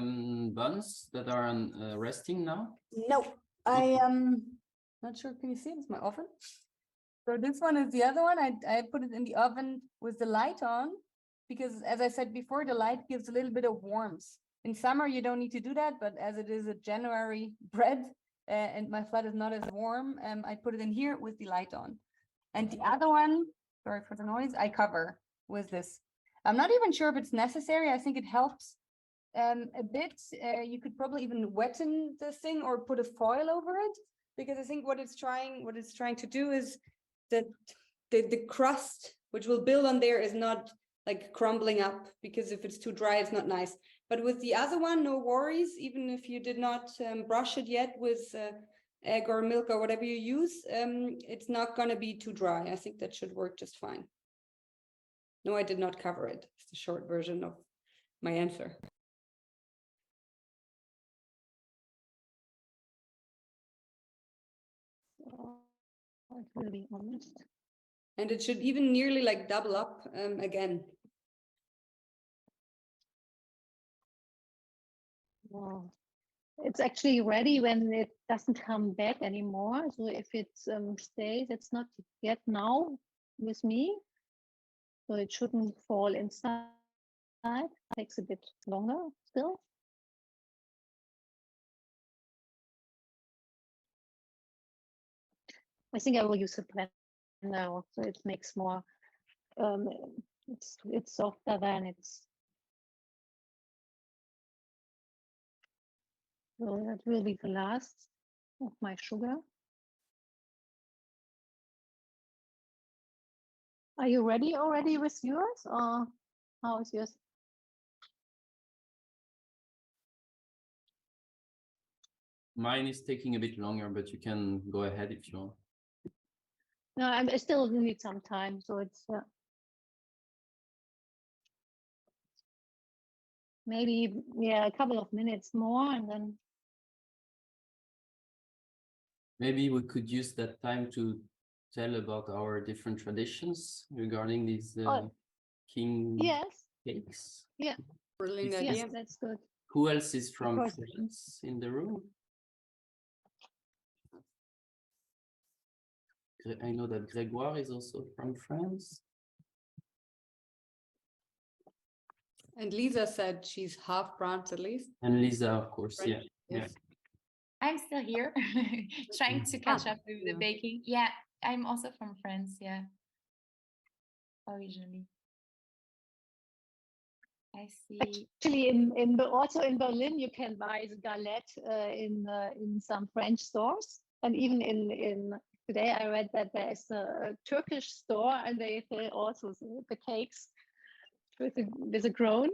D: buns that are on resting now?
C: No, I am not sure. Can you see it? It's my oven. So this one is the other one. I put it in the oven with the light on because, as I said before, the light gives a little bit of warmth. In summer, you don't need to do that, but as it is a January bread and my flat is not as warm, I put it in here with the light on. And the other one, sorry for the noise, I cover with this. I'm not even sure if it's necessary. I think it helps a bit. You could probably even wetten the thing or put a foil over it, because I think what it's trying to do is that the crust which will build on there is not like crumbling up, because if it's too dry, it's not nice. But with the other one, no worries. Even if you did not brush it yet with egg or milk or whatever you use, it's not going to be too dry. I think that should work just fine. No, I did not cover it. It's the short version of my answer.
B: To be honest.
C: And it should even nearly like double up again.
B: Wow. It's actually ready when it doesn't come back anymore. So if it stays, it's not yet now with me. So it shouldn't fall inside. It takes a bit longer still. I think I will use a blender now, so it makes more. It's softer than it's. So that will be the last of my sugar. Are you ready already with yours, or how is yours?
D: Mine is taking a bit longer, but you can go ahead if you want.
B: No, I still need some time, so it's maybe a couple of minutes more, and then
D: maybe we could use that time to tell about our different traditions regarding these king cakes.
B: Yeah,
C: Brilliant
B: yes,
C: idea.
B: that's good.
D: Who else is from
B: course.
D: France in the room? I know that Grégoire is also from France.
C: And Lisa said she's half France at least.
D: And Lisa, of course,
C: French,
D: yeah.
C: yes.
E: I'm still here, trying to catch up with the baking. Yeah, I'm also from France. Yeah, originally. I see.
B: Actually, also in Berlin, you can buy the galette in some French stores, and even in today I read that there is a Turkish store, and they sell also the cakes with a crown.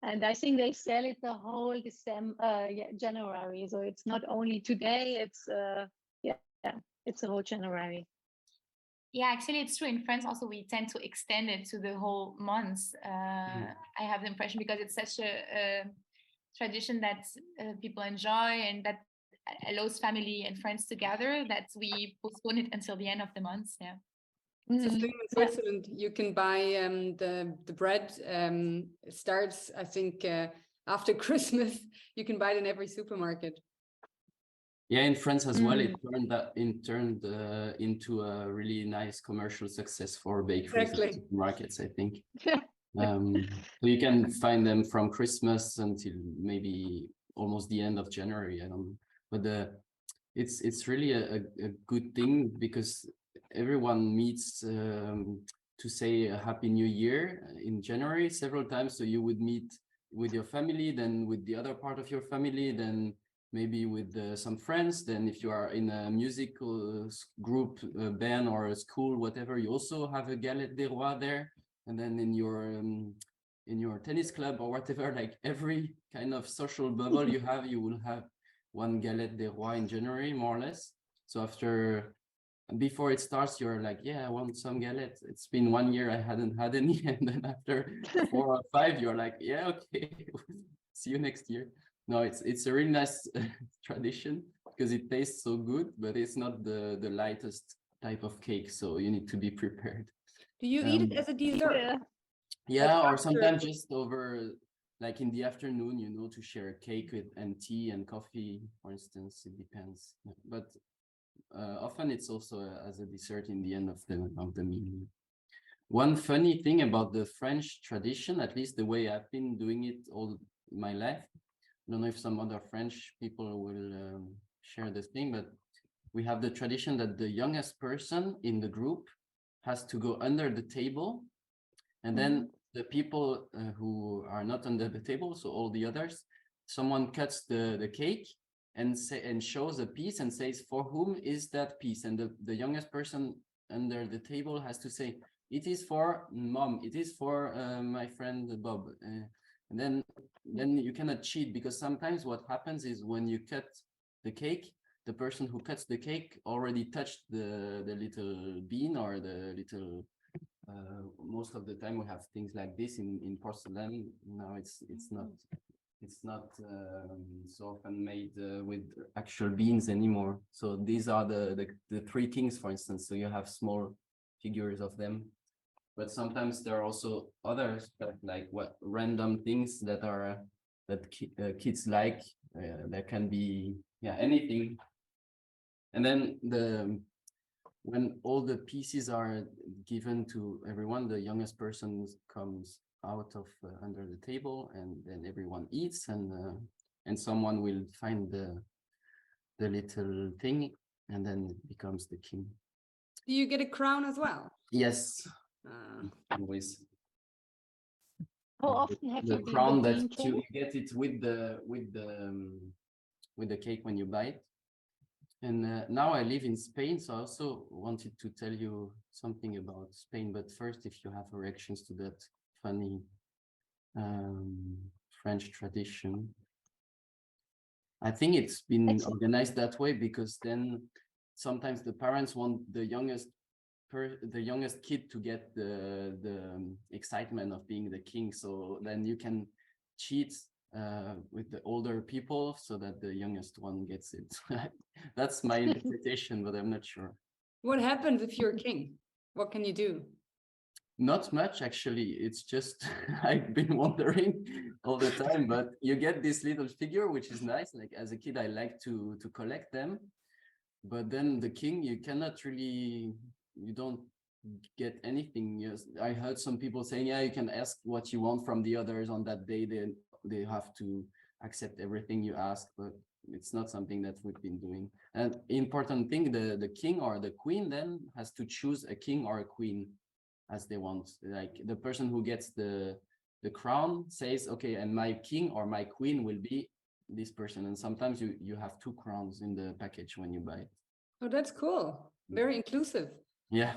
B: And I think they sell it the whole December, January. So it's not only today; it's it's the whole January.
E: Yeah, actually, it's true. In France, also, we tend to extend it to the whole months. I have the impression because it's such a tradition that people enjoy and that allows family and friends together that we postpone it until the end of the month. Yeah.
C: It's the same in Switzerland. You can buy the bread. It starts, I think, after Christmas. You can buy it in every supermarket.
D: Yeah, in France as well, it turned into a really nice commercial success for bakeries and supermarkets, I think. So you can find them from Christmas until maybe almost the end of January. I don't know, but it's really a good thing because everyone meets to say a Happy New Year in January several times. So you would meet with your family, then with the other part of your family, then maybe with some friends. Then if you are in a musical group, band or a school, whatever, you also have a Galette des Rois there. And then in your tennis club or whatever, like every kind of social bubble you have, you will have one Galette des Rois in January, more or less. So before it starts, you're like, yeah, I want some galette. It's been 1 year, I hadn't had any. And then after 4 or 5, you're like, yeah, okay, see you next year. No, it's a really nice tradition because it tastes so good, but it's not the lightest type of cake. So you need to be prepared.
C: Do you eat it as a dessert?
D: Yeah, or sometimes just over, like in the afternoon, to share a cake and tea and coffee, for instance. It depends. But often it's also as a dessert in the end of the meal. One funny thing about the French tradition, at least the way I've been doing it all my life, I don't know if some other French people will share this thing, but we have the tradition that the youngest person in the group has to go under the table, and then the people who are not under the table, so all the others, someone cuts the cake and shows a piece and says, for whom is that piece? And the youngest person under the table has to say, it is for mom, it is for my friend Bob. And then you cannot cheat, because sometimes what happens is when you cut the cake, the person who cuts the cake already touched the little bean or the little most of the time we have things like this in porcelain. Now it's not so often made with actual beans anymore. So these are the three kings, for instance. So you have small figures of them, but sometimes there are also others like random things that are kids like. There can be anything, and then when all the pieces are given to everyone, the youngest person comes out of under the table, and then everyone eats, and someone will find the little thing, and then it becomes the king.
C: Do you get a crown as well?
D: Yes, always.
B: How often have you
D: the
B: been
D: crown
B: the
D: that
B: bean king?
D: you get it with the cake when you buy it. And now I live in Spain, so I also wanted to tell you something about Spain. But first, if you have reactions to that funny French tradition, I think it's been organized that way because then sometimes the parents want the youngest kid to get the excitement of being the king. So then you can cheat with the older people so that the youngest one gets it. That's my interpretation, but I'm not sure.
C: What happens if you're king? What can you do?
D: Not much, actually. It's just I've been wondering all the time, but you get this little figure, which is nice. Like as a kid, I like to collect them, but then the king, you cannot really, you don't get anything. Yes, I heard some people saying, yeah, you can ask what you want from the others on that day. They have to accept everything you ask, but it's not something that we've been doing. And important thing, the king or the queen then has to choose a king or a queen as they want. Like the person who gets the crown says, okay, and my king or my queen will be this person. And sometimes you have 2 crowns in the package when you buy it.
C: Oh, that's cool. Very inclusive.
D: Yeah.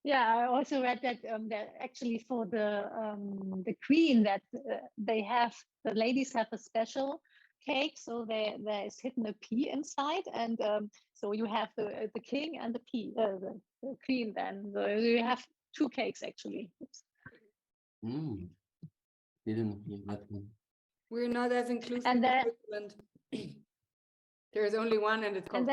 B: Yeah, I also read that that actually for the queen that the ladies have a special cake, so there is hidden a pea inside, and so you have the king and the queen. Then so you have 2 cakes actually.
D: Didn't hear that one.
C: We're not as inclusive
B: And
C: in Switzerland. There's only one, and it's called.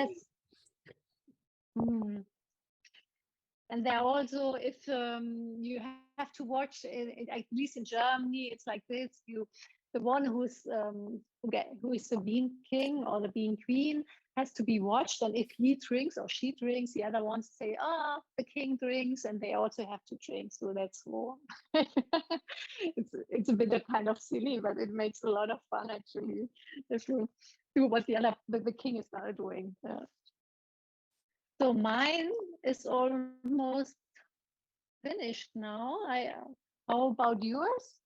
B: And there also, if you have to watch, at least in Germany, it's like this: the one who is the bean king or the bean queen has to be watched, and if he drinks or she drinks, the other ones say, "Ah, the king drinks," and they also have to drink. So that's more. It's a bit kind of silly, but it makes a lot of fun actually if you do what the king is now doing. So mine is almost finished now. How about yours?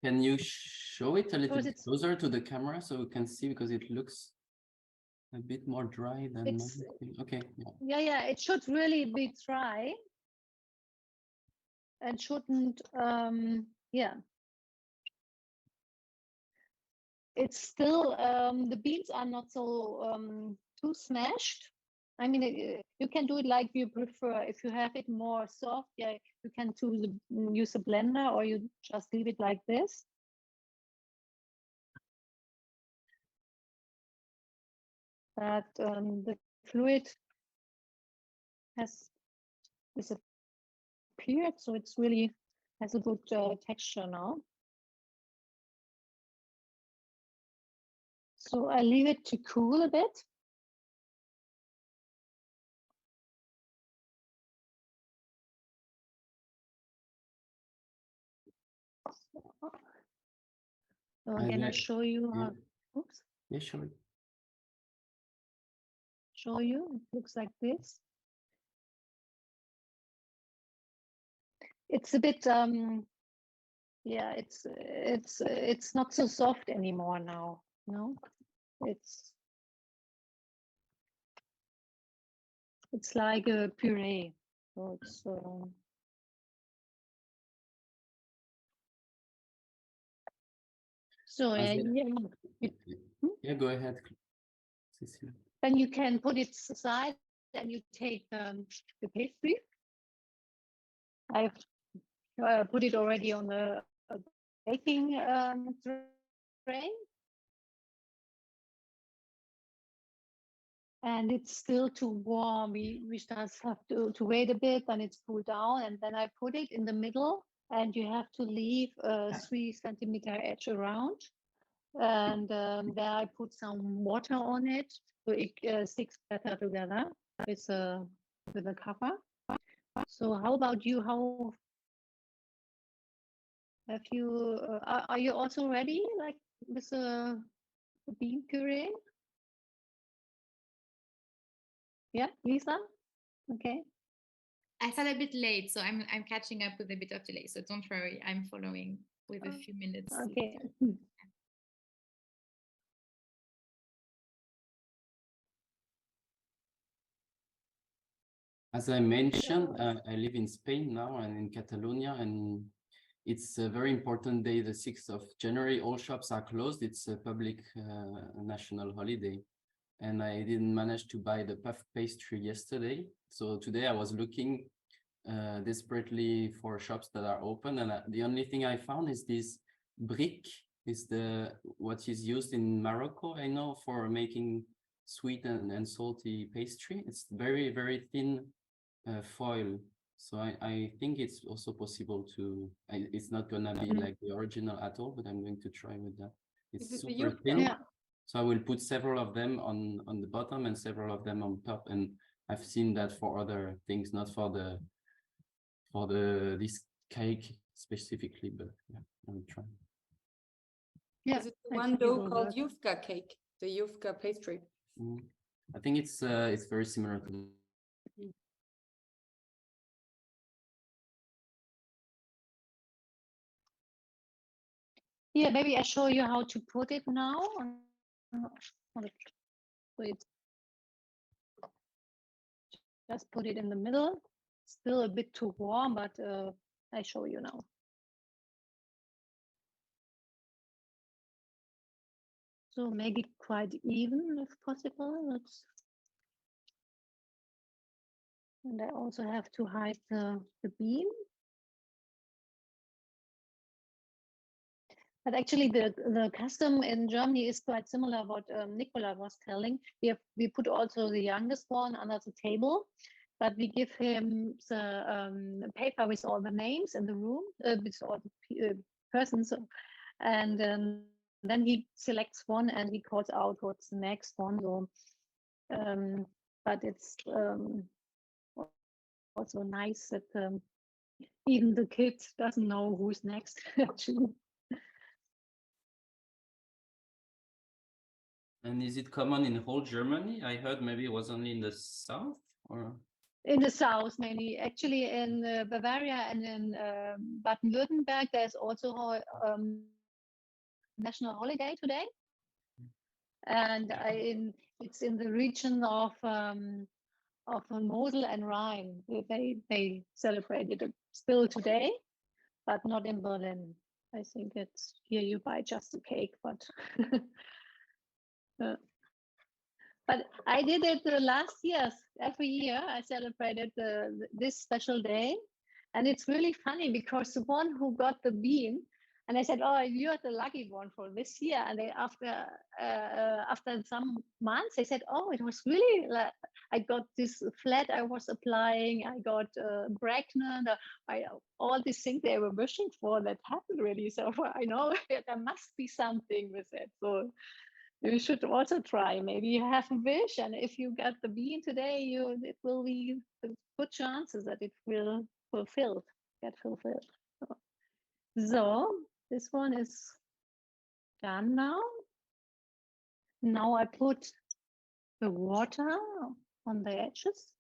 D: Can you show it a little bit closer to the camera so we can see, because it looks a bit more dry than okay.
B: Yeah, it should really be dry and shouldn't it's still the beans are not so too smashed. I mean, you can do it like you prefer. If you have it more soft, yeah, you can use a blender, or you just leave it like this. But the fluid has disappeared, so it's really has a good texture now. So I leave it to cool a bit. So again, I'll show you. Oops.
D: Yeah, sure.
B: Show you. It looks like this. It's a bit yeah, it's not so soft anymore now. No, it's like a puree. So it's so
D: yeah, go ahead, Cecilia.
B: Then you can put it aside, and you take the pastry. I've put it already on the baking tray. And it's still too warm. We just have to wait a bit, and it's cooled down, and then I put it in the middle, and you have to leave a 3 centimeter edge around. And there I put some water on it so it sticks better together with a cover. So how about you? How have you? Are you also ready, like with the bean puree? Yeah, Lisa. Okay.
E: I started a bit late, so I'm catching up with a bit of delay. So don't worry, I'm following with a few minutes.
B: Okay.
D: As I mentioned, I live in Spain now and in Catalonia, and it's a very important day, the 6th of January. All shops are closed. It's a public national holiday. And I didn't manage to buy the puff pastry yesterday. So today I was looking desperately for shops that are open. And the only thing I found is this brique, is what is used in Morocco, I know, for making sweet and salty pastry. It's very, very thin foil. So I think it's also possible to, it's not gonna be like the original at all, but I'm going to try with that. It's super thin.
B: Yeah.
D: So I will put several of them on the bottom and several of them on top. And I've seen that for other things, not for this cake specifically, but yeah, I will try.
B: Yeah.
C: Is it the one dough called Yufka cake, the Yufka pastry?
D: I think it's very similar to.
B: Yeah, maybe I show you how to put it now. Wait. Just put it in the middle. Still a bit too warm, but I show you now. So make it quite even if possible. And I also have to hide the bean. But actually, the custom in Germany is quite similar what Nicola was telling. We put also the youngest one under the table, but we give him the paper with all the names in the room, with all the persons, and then he selects one and he calls out what's the next one. So, but it's also nice that even the kid doesn't know who's next actually.
D: And is it common in whole Germany? I heard maybe it was only in the south, or
B: in the south mainly. Actually, in Bavaria and in Baden-Württemberg, there's also national holiday today, and it's in the region of Mosel and Rhine. They celebrate it still today, but not in Berlin. I think it's here you buy just a cake, but. But I did it last year. Every year I celebrated this special day. And it's really funny because the one who got the bean, and I said, oh, you're the lucky one for this year. And they, after some months, they said, oh, it was really, I got this flat I was applying, I got pregnant, all these things they were wishing for that happened really. So I know there must be something with it. So you should also try. Maybe you have a wish, and if you get the bean today, it will be good chances that it will get fulfilled. So this one is done now. Now I put the water on the edges.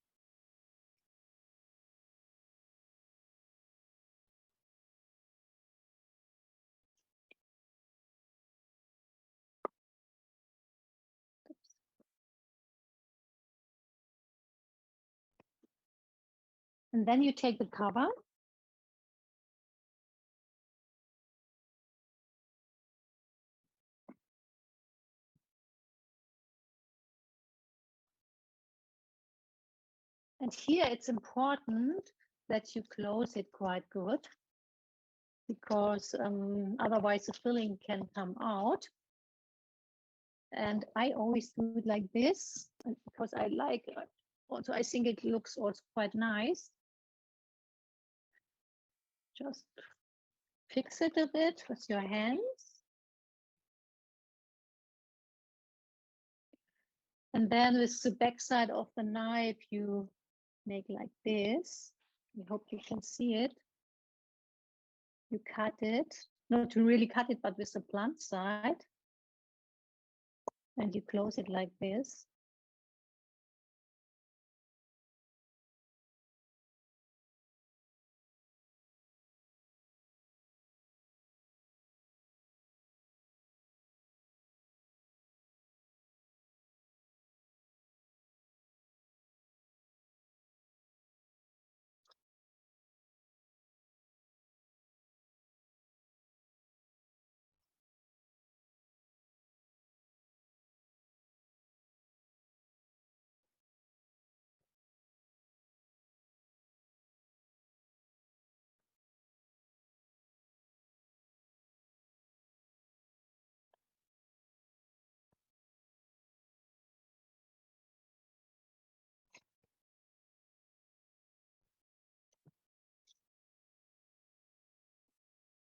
B: And then you take the cover. And here it's important that you close it quite good, because otherwise the filling can come out. And I always do it like this because I like it. Also, I think it looks also quite nice. Just fix it a bit with your hands. And then with the back side of the knife, you make like this. I hope you can see it. You cut it, not to really cut it, but with the blunt side. And you close it like this.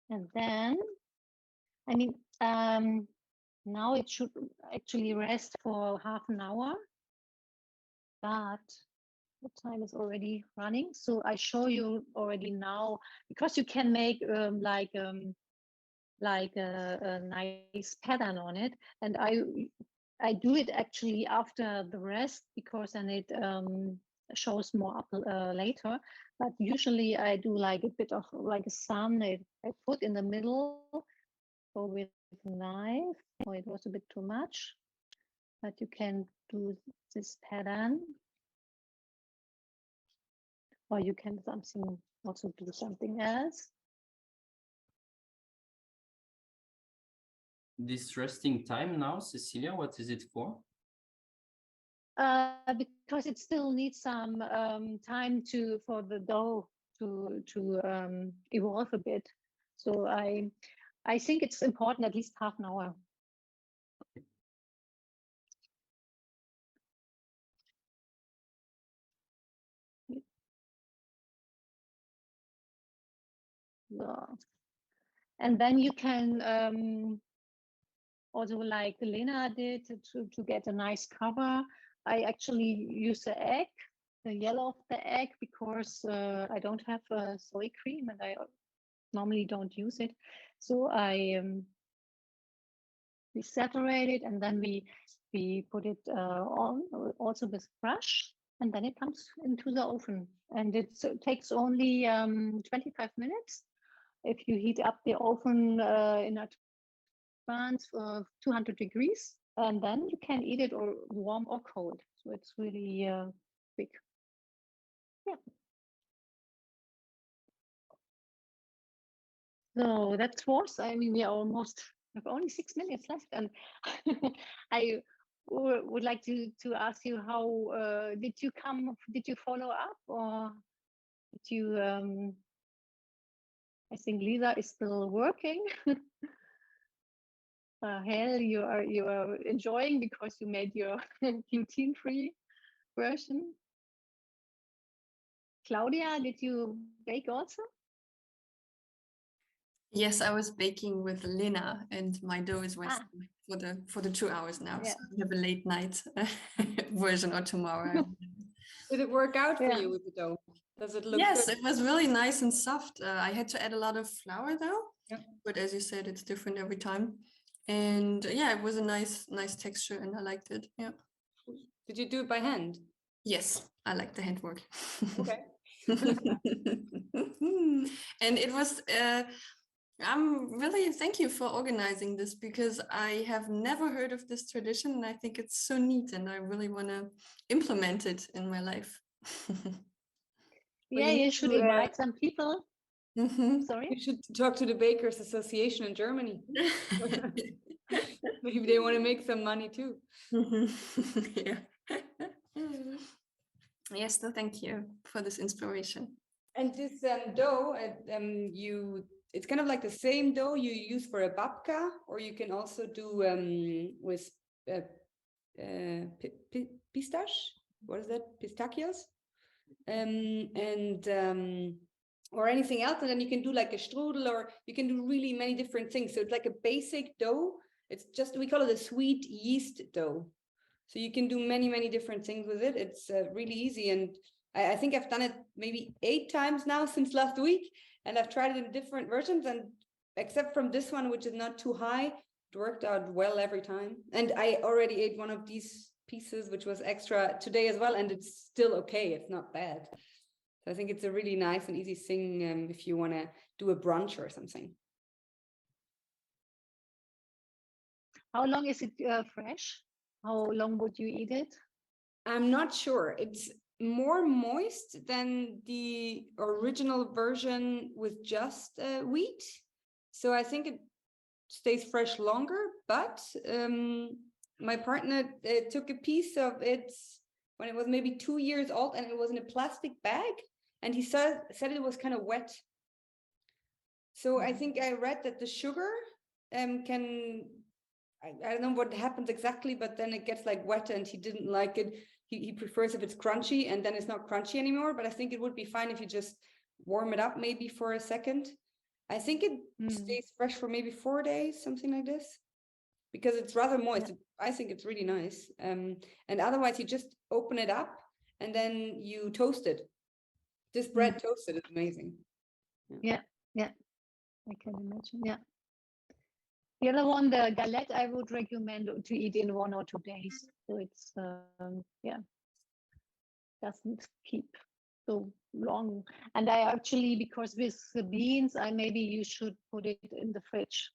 B: And then, I mean, now it should actually rest for half an hour, but the time is already running. So I show you already now, because you can make like a nice pattern on it. And I do it actually after the rest, because then it shows more up later. But usually I do like a bit of like a sun. I put in the middle, go with a knife. Oh, it was a bit too much, but you can do this pattern, or you can also do something else.
D: This resting time now, Cecilia, what is it for?
B: Because it still needs some time for the dough to evolve a bit. So I think it's important at least half an hour. So, and then you can also, like Lena did, to get a nice cover. I actually use the egg, the yellow of the egg, because I don't have soy cream and I normally don't use it. So we separate it, and then we put it on also with brush, and then it comes into the oven, and it takes only 25 minutes if you heat up the oven in advance for 200 degrees, and then you can eat it or warm or cold. So it's really quick. Yeah. So that's was. I mean, we are almost have only 6 minutes left, and I would like to ask you, how did you follow up, or did you I think Lisa is still working. Hel, you are enjoying because you made your gluten-free version. Claudia, did you bake also?
C: Yes, I was baking with Lena, and my dough is resting for the 2 hours now.
B: Yeah.
C: So I have a late night version, or tomorrow.
G: Did it work out for you with the dough? Does it look
C: Yes,
G: good?
C: it was really nice and soft. I had to add a lot of flour though,
G: Yeah.
C: but as you said, it's different every time. And yeah, it was a nice texture, and I liked it. Yeah.
G: Did you do it by hand?
C: Yes, I like the handwork.
G: Okay.
C: And it was I'm really, thank you for organizing this, because I have never heard of this tradition, and I think it's so neat, and I really want to implement it in my life.
B: Yeah, you should invite some people. Sorry?
G: You should talk to the Bakers Association in Germany. Maybe they want to make some money too.
C: Yeah. Yes, no, thank you for this inspiration.
G: And this dough, it's kind of like the same dough you use for a babka, or you can also do with pistache. What is that? Pistachios, or anything else, and then you can do like a strudel, or you can do really many different things. So it's like a basic dough. It's just, we call it a sweet yeast dough. So you can do many different things with it. It's really easy, and I think I've done it maybe 8 times now since last week, and I've tried it in different versions, and except from this one, which is not too high, it worked out well every time. And I already ate one of these pieces, which was extra today as well, and it's still okay. It's not bad. So I think it's a really nice and easy thing if you want to do a brunch or something.
B: How long is it fresh? How long would you eat it?
G: I'm not sure. It's more moist than the original version with just wheat. So I think it stays fresh longer, but my partner took a piece of it when it was maybe 2 years old, and it was in a plastic bag, and he said it was kind of wet. So I think I read that the sugar I don't know what happens exactly, but then it gets like wet, and he didn't like it. He prefers if it's crunchy, and then it's not crunchy anymore. But I think it would be fine if you just warm it up maybe for a second. I think it stays fresh for maybe 4 days, something like this, because it's rather moist. I think it's really nice. And otherwise you just open it up and then you toast it. This bread toasted is amazing.
B: Yeah, I can imagine. Yeah. The other one, the galette, I would recommend to eat in 1 or 2 days. So it's doesn't keep so long. And I actually, because with the beans, maybe you should put it in the fridge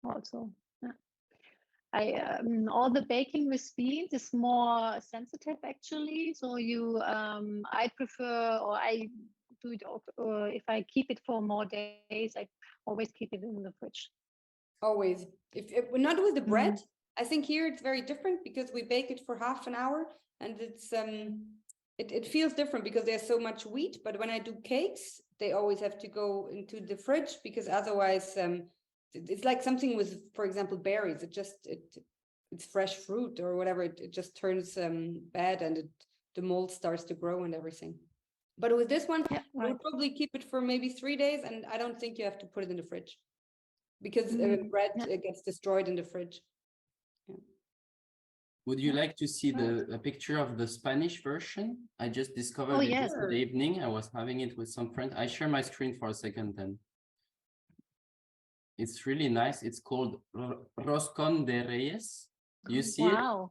B: also. Yeah. All the baking with beans is more sensitive actually. So I prefer, or I do it, if I keep it for more days, I always keep it in the fridge.
G: Always. If not with the bread, I think here it's very different because we bake it for half an hour and it's it feels different because there's so much wheat. But when I do cakes, they always have to go into the fridge because otherwise it's like something with, for example, berries. It's fresh fruit or whatever. It just turns bad and the mold starts to grow and everything. But with this one, I would probably keep it for maybe 3 days, and I don't think you have to put it in the fridge because bread gets destroyed in the fridge. Yeah.
D: Would you like to see a picture of the Spanish version? I just discovered it yesterday evening. I was having it with some friends. I share my screen for a second then. It's really nice. It's called Roscón de Reyes. You see it?
B: Wow.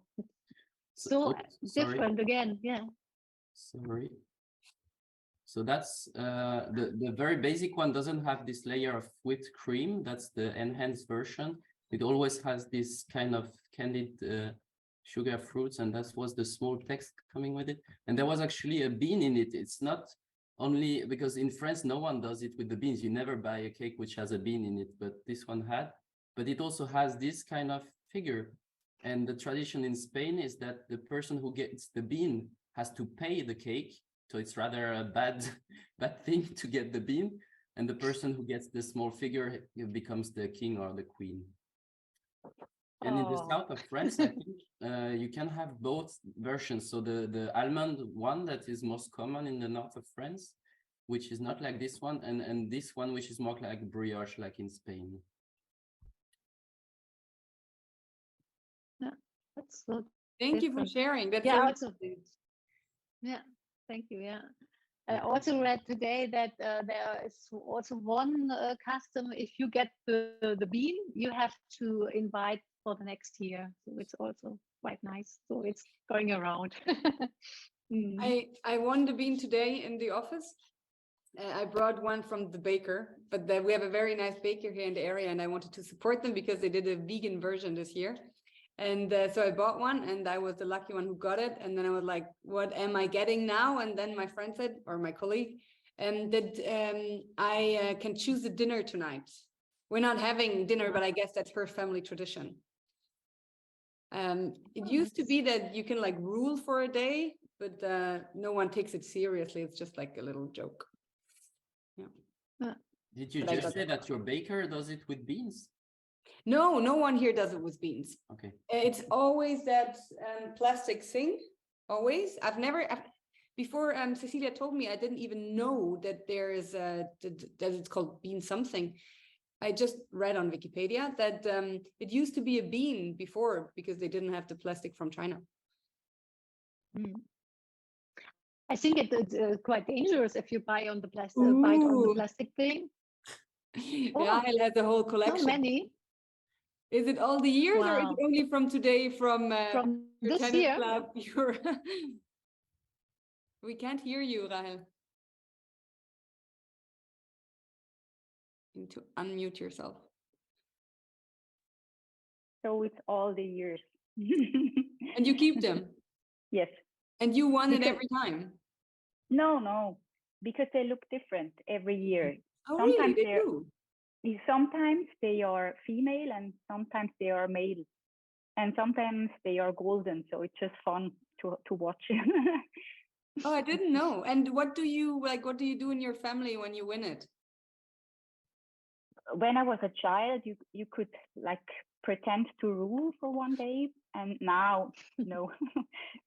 B: So different again. Yeah.
D: Sorry. So that's the very basic one doesn't have this layer of whipped cream. That's the enhanced version. It always has this kind of candied sugar fruits, and that was the small text coming with it. And there was actually a bean in it. It's not only because in France, no one does it with the beans. You never buy a cake which has a bean in it, but this one had. But it also has this kind of figure. And the tradition in Spain is that the person who gets the bean has to pay the cake. So it's rather a bad thing to get the bean. And the person who gets the small figure becomes the king or the queen. And in the south of France, I think you can have both versions. So the almond one that is most common in the north of France, which is not like this one, and this one which is more like brioche, like in Spain.
B: Yeah, that's so
G: Thank you for sharing. That's
B: yeah, thank you. Yeah. I also read today that there is also one custom. If you get the bean, you have to invite for the next year. So it's also quite nice. So it's going around.
G: I won the bean today in the office. I brought one from the baker, but we have a very nice baker here in the area, and I wanted to support them because they did a vegan version this year. And so I bought one, and I was the lucky one who got it. And then I was like, what am I getting now? And then my friend said, or my colleague, that I can choose the dinner tonight. We're not having dinner, but I guess that's her family tradition. It used to be that you can like rule for a day, but no one takes it seriously. It's just like a little joke. Yeah.
D: Did you just say that your baker does it with beans?
G: No, no one here does it with beans.
D: Okay.
G: It's always that plastic thing. Always. Before Cecilia told me, I didn't even know that there is that it's called bean something. I just read on Wikipedia that it used to be a bean before because they didn't have the plastic from China.
B: I think it's quite dangerous if you bite on the plastic thing.
G: Rahel has a whole collection.
B: So many.
G: Is it all the years or is it only from today from your
B: this year?
G: Club? We can't hear you, Rahel. You need to unmute yourself.
A: So it's all the years.
G: And you keep them?
A: Yes.
G: And you won it every time?
A: No, because they look different every year.
G: Oh, sometimes really? They do?
A: Sometimes they are female and sometimes they are male. And sometimes they are golden. So it's just fun to watch.
G: Oh, I didn't know. And what do you do in your family when you win it?
A: When I was a child, you could like pretend to rule for one day. And now, no,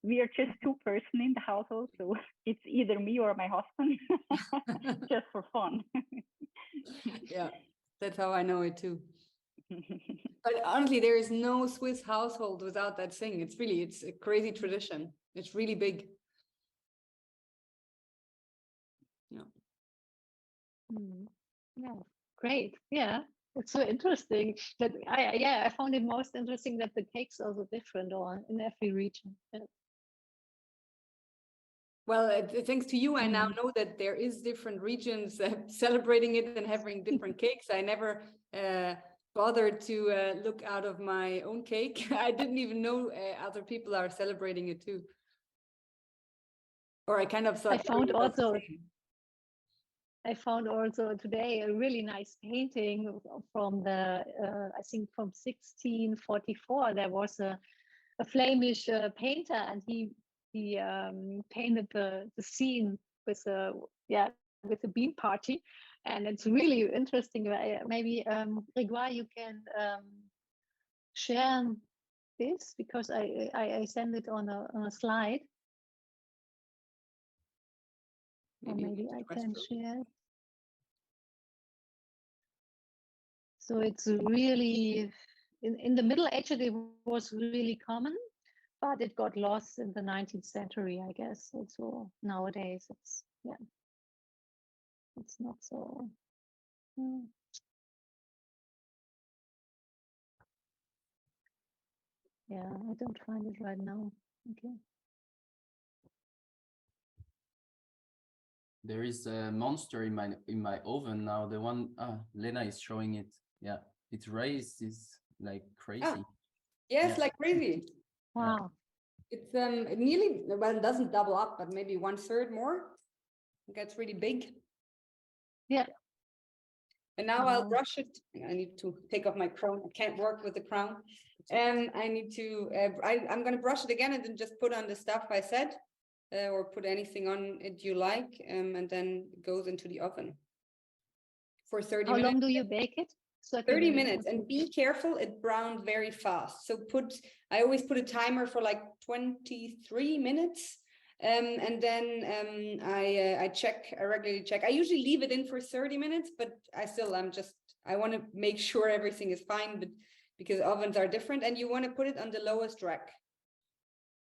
A: we are just 2 person in the household. So it's either me or my husband, just for fun.
G: Yeah, that's how I know it too. But honestly, there is no Swiss household without that thing. It's a crazy tradition. It's really big. Yeah.
B: Yeah, great. Yeah, it's so interesting. That I found it most interesting that the cakes are so different or in every region. Yeah.
G: Well, thanks to you, I now know that there is different regions celebrating it and having different cakes. I never bothered to look out of my own cake. I didn't even know other people are celebrating it too. Or I kind of thought.
B: I found also today a really nice painting from the I think from 1644. There was a Flemish painter, and he painted the scene with a bean party, and it's really interesting. Maybe Grégoire, you can share this, because I send it on a slide. Maybe I can share it. So it's really in the Middle Ages it was really common, but it got lost in the 19th century, I guess. So nowadays it's not so. Yeah, I don't find it right now. Okay.
D: There is a monster in my oven now. The one Lena is showing it. Yeah, it's raised is like crazy.
G: Ah, yes, like crazy.
B: Wow.
G: It's it nearly, well, it doesn't double up, but maybe 1/3 more. It gets really big.
B: Yeah.
G: And now I'll brush it. I need to take off my crown. I can't work with the crown. And I need to, I'm going to brush it again and then just put on the stuff I said, or put anything on it you like, and then it goes into the oven for 30 minutes.
B: How long do you bake it?
G: 30 minutes, and be careful, it browned very fast. So I always put a timer for like 23 minutes. And then I regularly check. I usually leave it in for 30 minutes, but I want to make sure everything is fine, but because ovens are different, and you want to put it on the lowest rack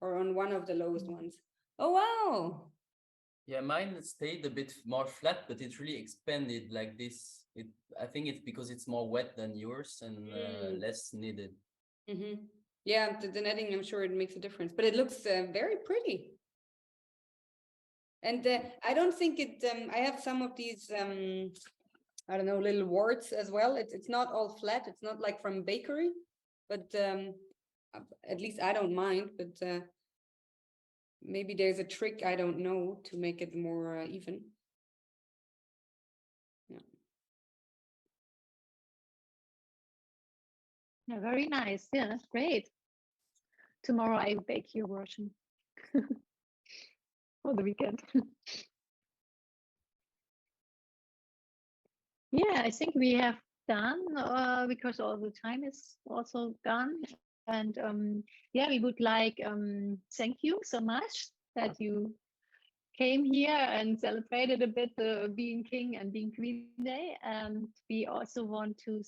G: or on one of the lowest ones. Oh, wow.
D: Yeah, mine stayed a bit more flat, but it really expanded like this. I think it's because it's more wet than yours and less kneaded.
G: Mm-hmm. Yeah, the netting, I'm sure it makes a difference, but it looks very pretty. And I don't think it, I have some of these, I don't know, little warts as well. It's not all flat. It's not like from bakery, but at least I don't mind, but maybe there's a trick I don't know to make it more even.
B: Yeah, very nice. Yeah, that's great. Tomorrow I bake your version for the weekend. Yeah, I think we have done because all the time is also gone. And yeah, we would like thank you so much that you came here and celebrated a bit being King and being Queen Day. And we also want to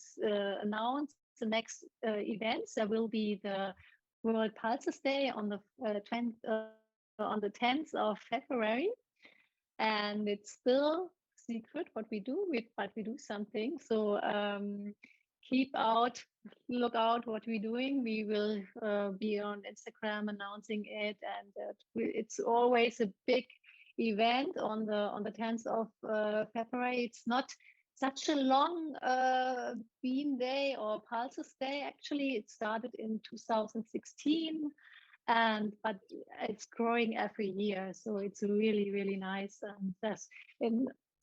B: announce the next events. There will be the World Pulses Day on the 10th of February, and it's still secret what we do, but we do something. So look out what we're doing. We will be on Instagram announcing it, and it's always a big event on the 10th of February. It's not such a long Bean Day or Pulses Day. Actually, it started in 2016, but it's growing every year, so it's really, really nice.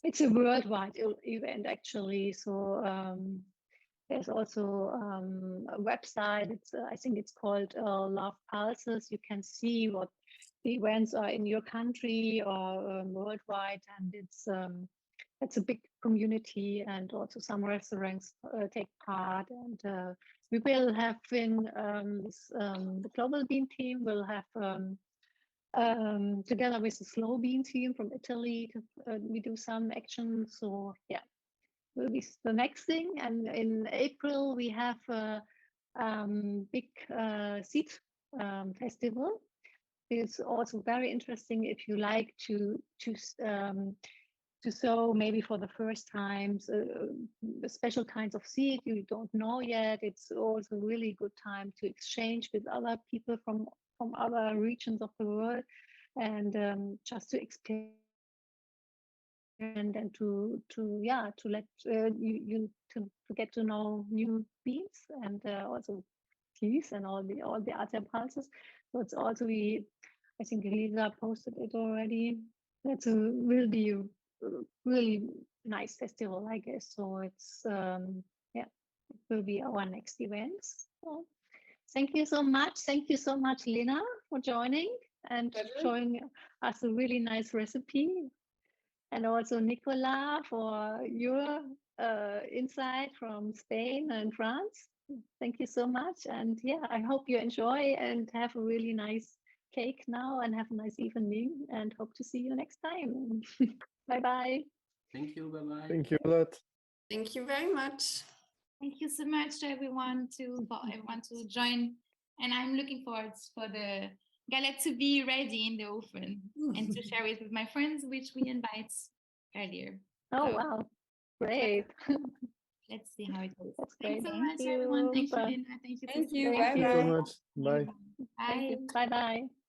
B: It's a worldwide event actually. So there's also a website. I think it's called Love Pulses. You can see what the events are in your country or worldwide, and it's a big community, and also some restaurants take part. And we will have the Global Bean team will have together with the Slow Bean team from Italy, we do some action. So yeah, will be the next thing. And in April we have a big seed festival. It's also very interesting if you like to sow maybe for the first time the special kinds of seed you don't know yet. It's also really good time to exchange with other people from other regions of the world, and just to experience and to let you to get to know new beans, and also peas and all the other pulses. So it's also I think Lisa posted it already. Will be a really nice festival, I guess. So it's it will be our next event. So thank you so much. Thank you so much, Lena, for joining and showing us a really nice recipe. And also Nicola for your insight from Spain and France. Thank you so much. And yeah, I hope you enjoy and have a really nice cake now, and have a nice evening, and hope to see you next time. Bye-bye.
D: Thank you. Bye-bye.
H: Thank you, Galette.
C: Thank you very much.
E: Thank you so much to everyone for everyone to join, and I'm looking forward for the galette to be ready in the oven and to share it with my friends, which we invite earlier.
B: Oh,
E: So,
B: wow. Great.
E: let's see how it goes.
B: That's
E: Thanks
B: great.
E: so
B: Thank
E: much, everyone.
B: you.
E: Thank you,
B: Bye.
E: Lena. Thank you.
C: Thank you.
E: Cecilia.
H: Thank you so
C: Bye-bye.
H: much. Bye.
E: Bye.
B: Bye-bye.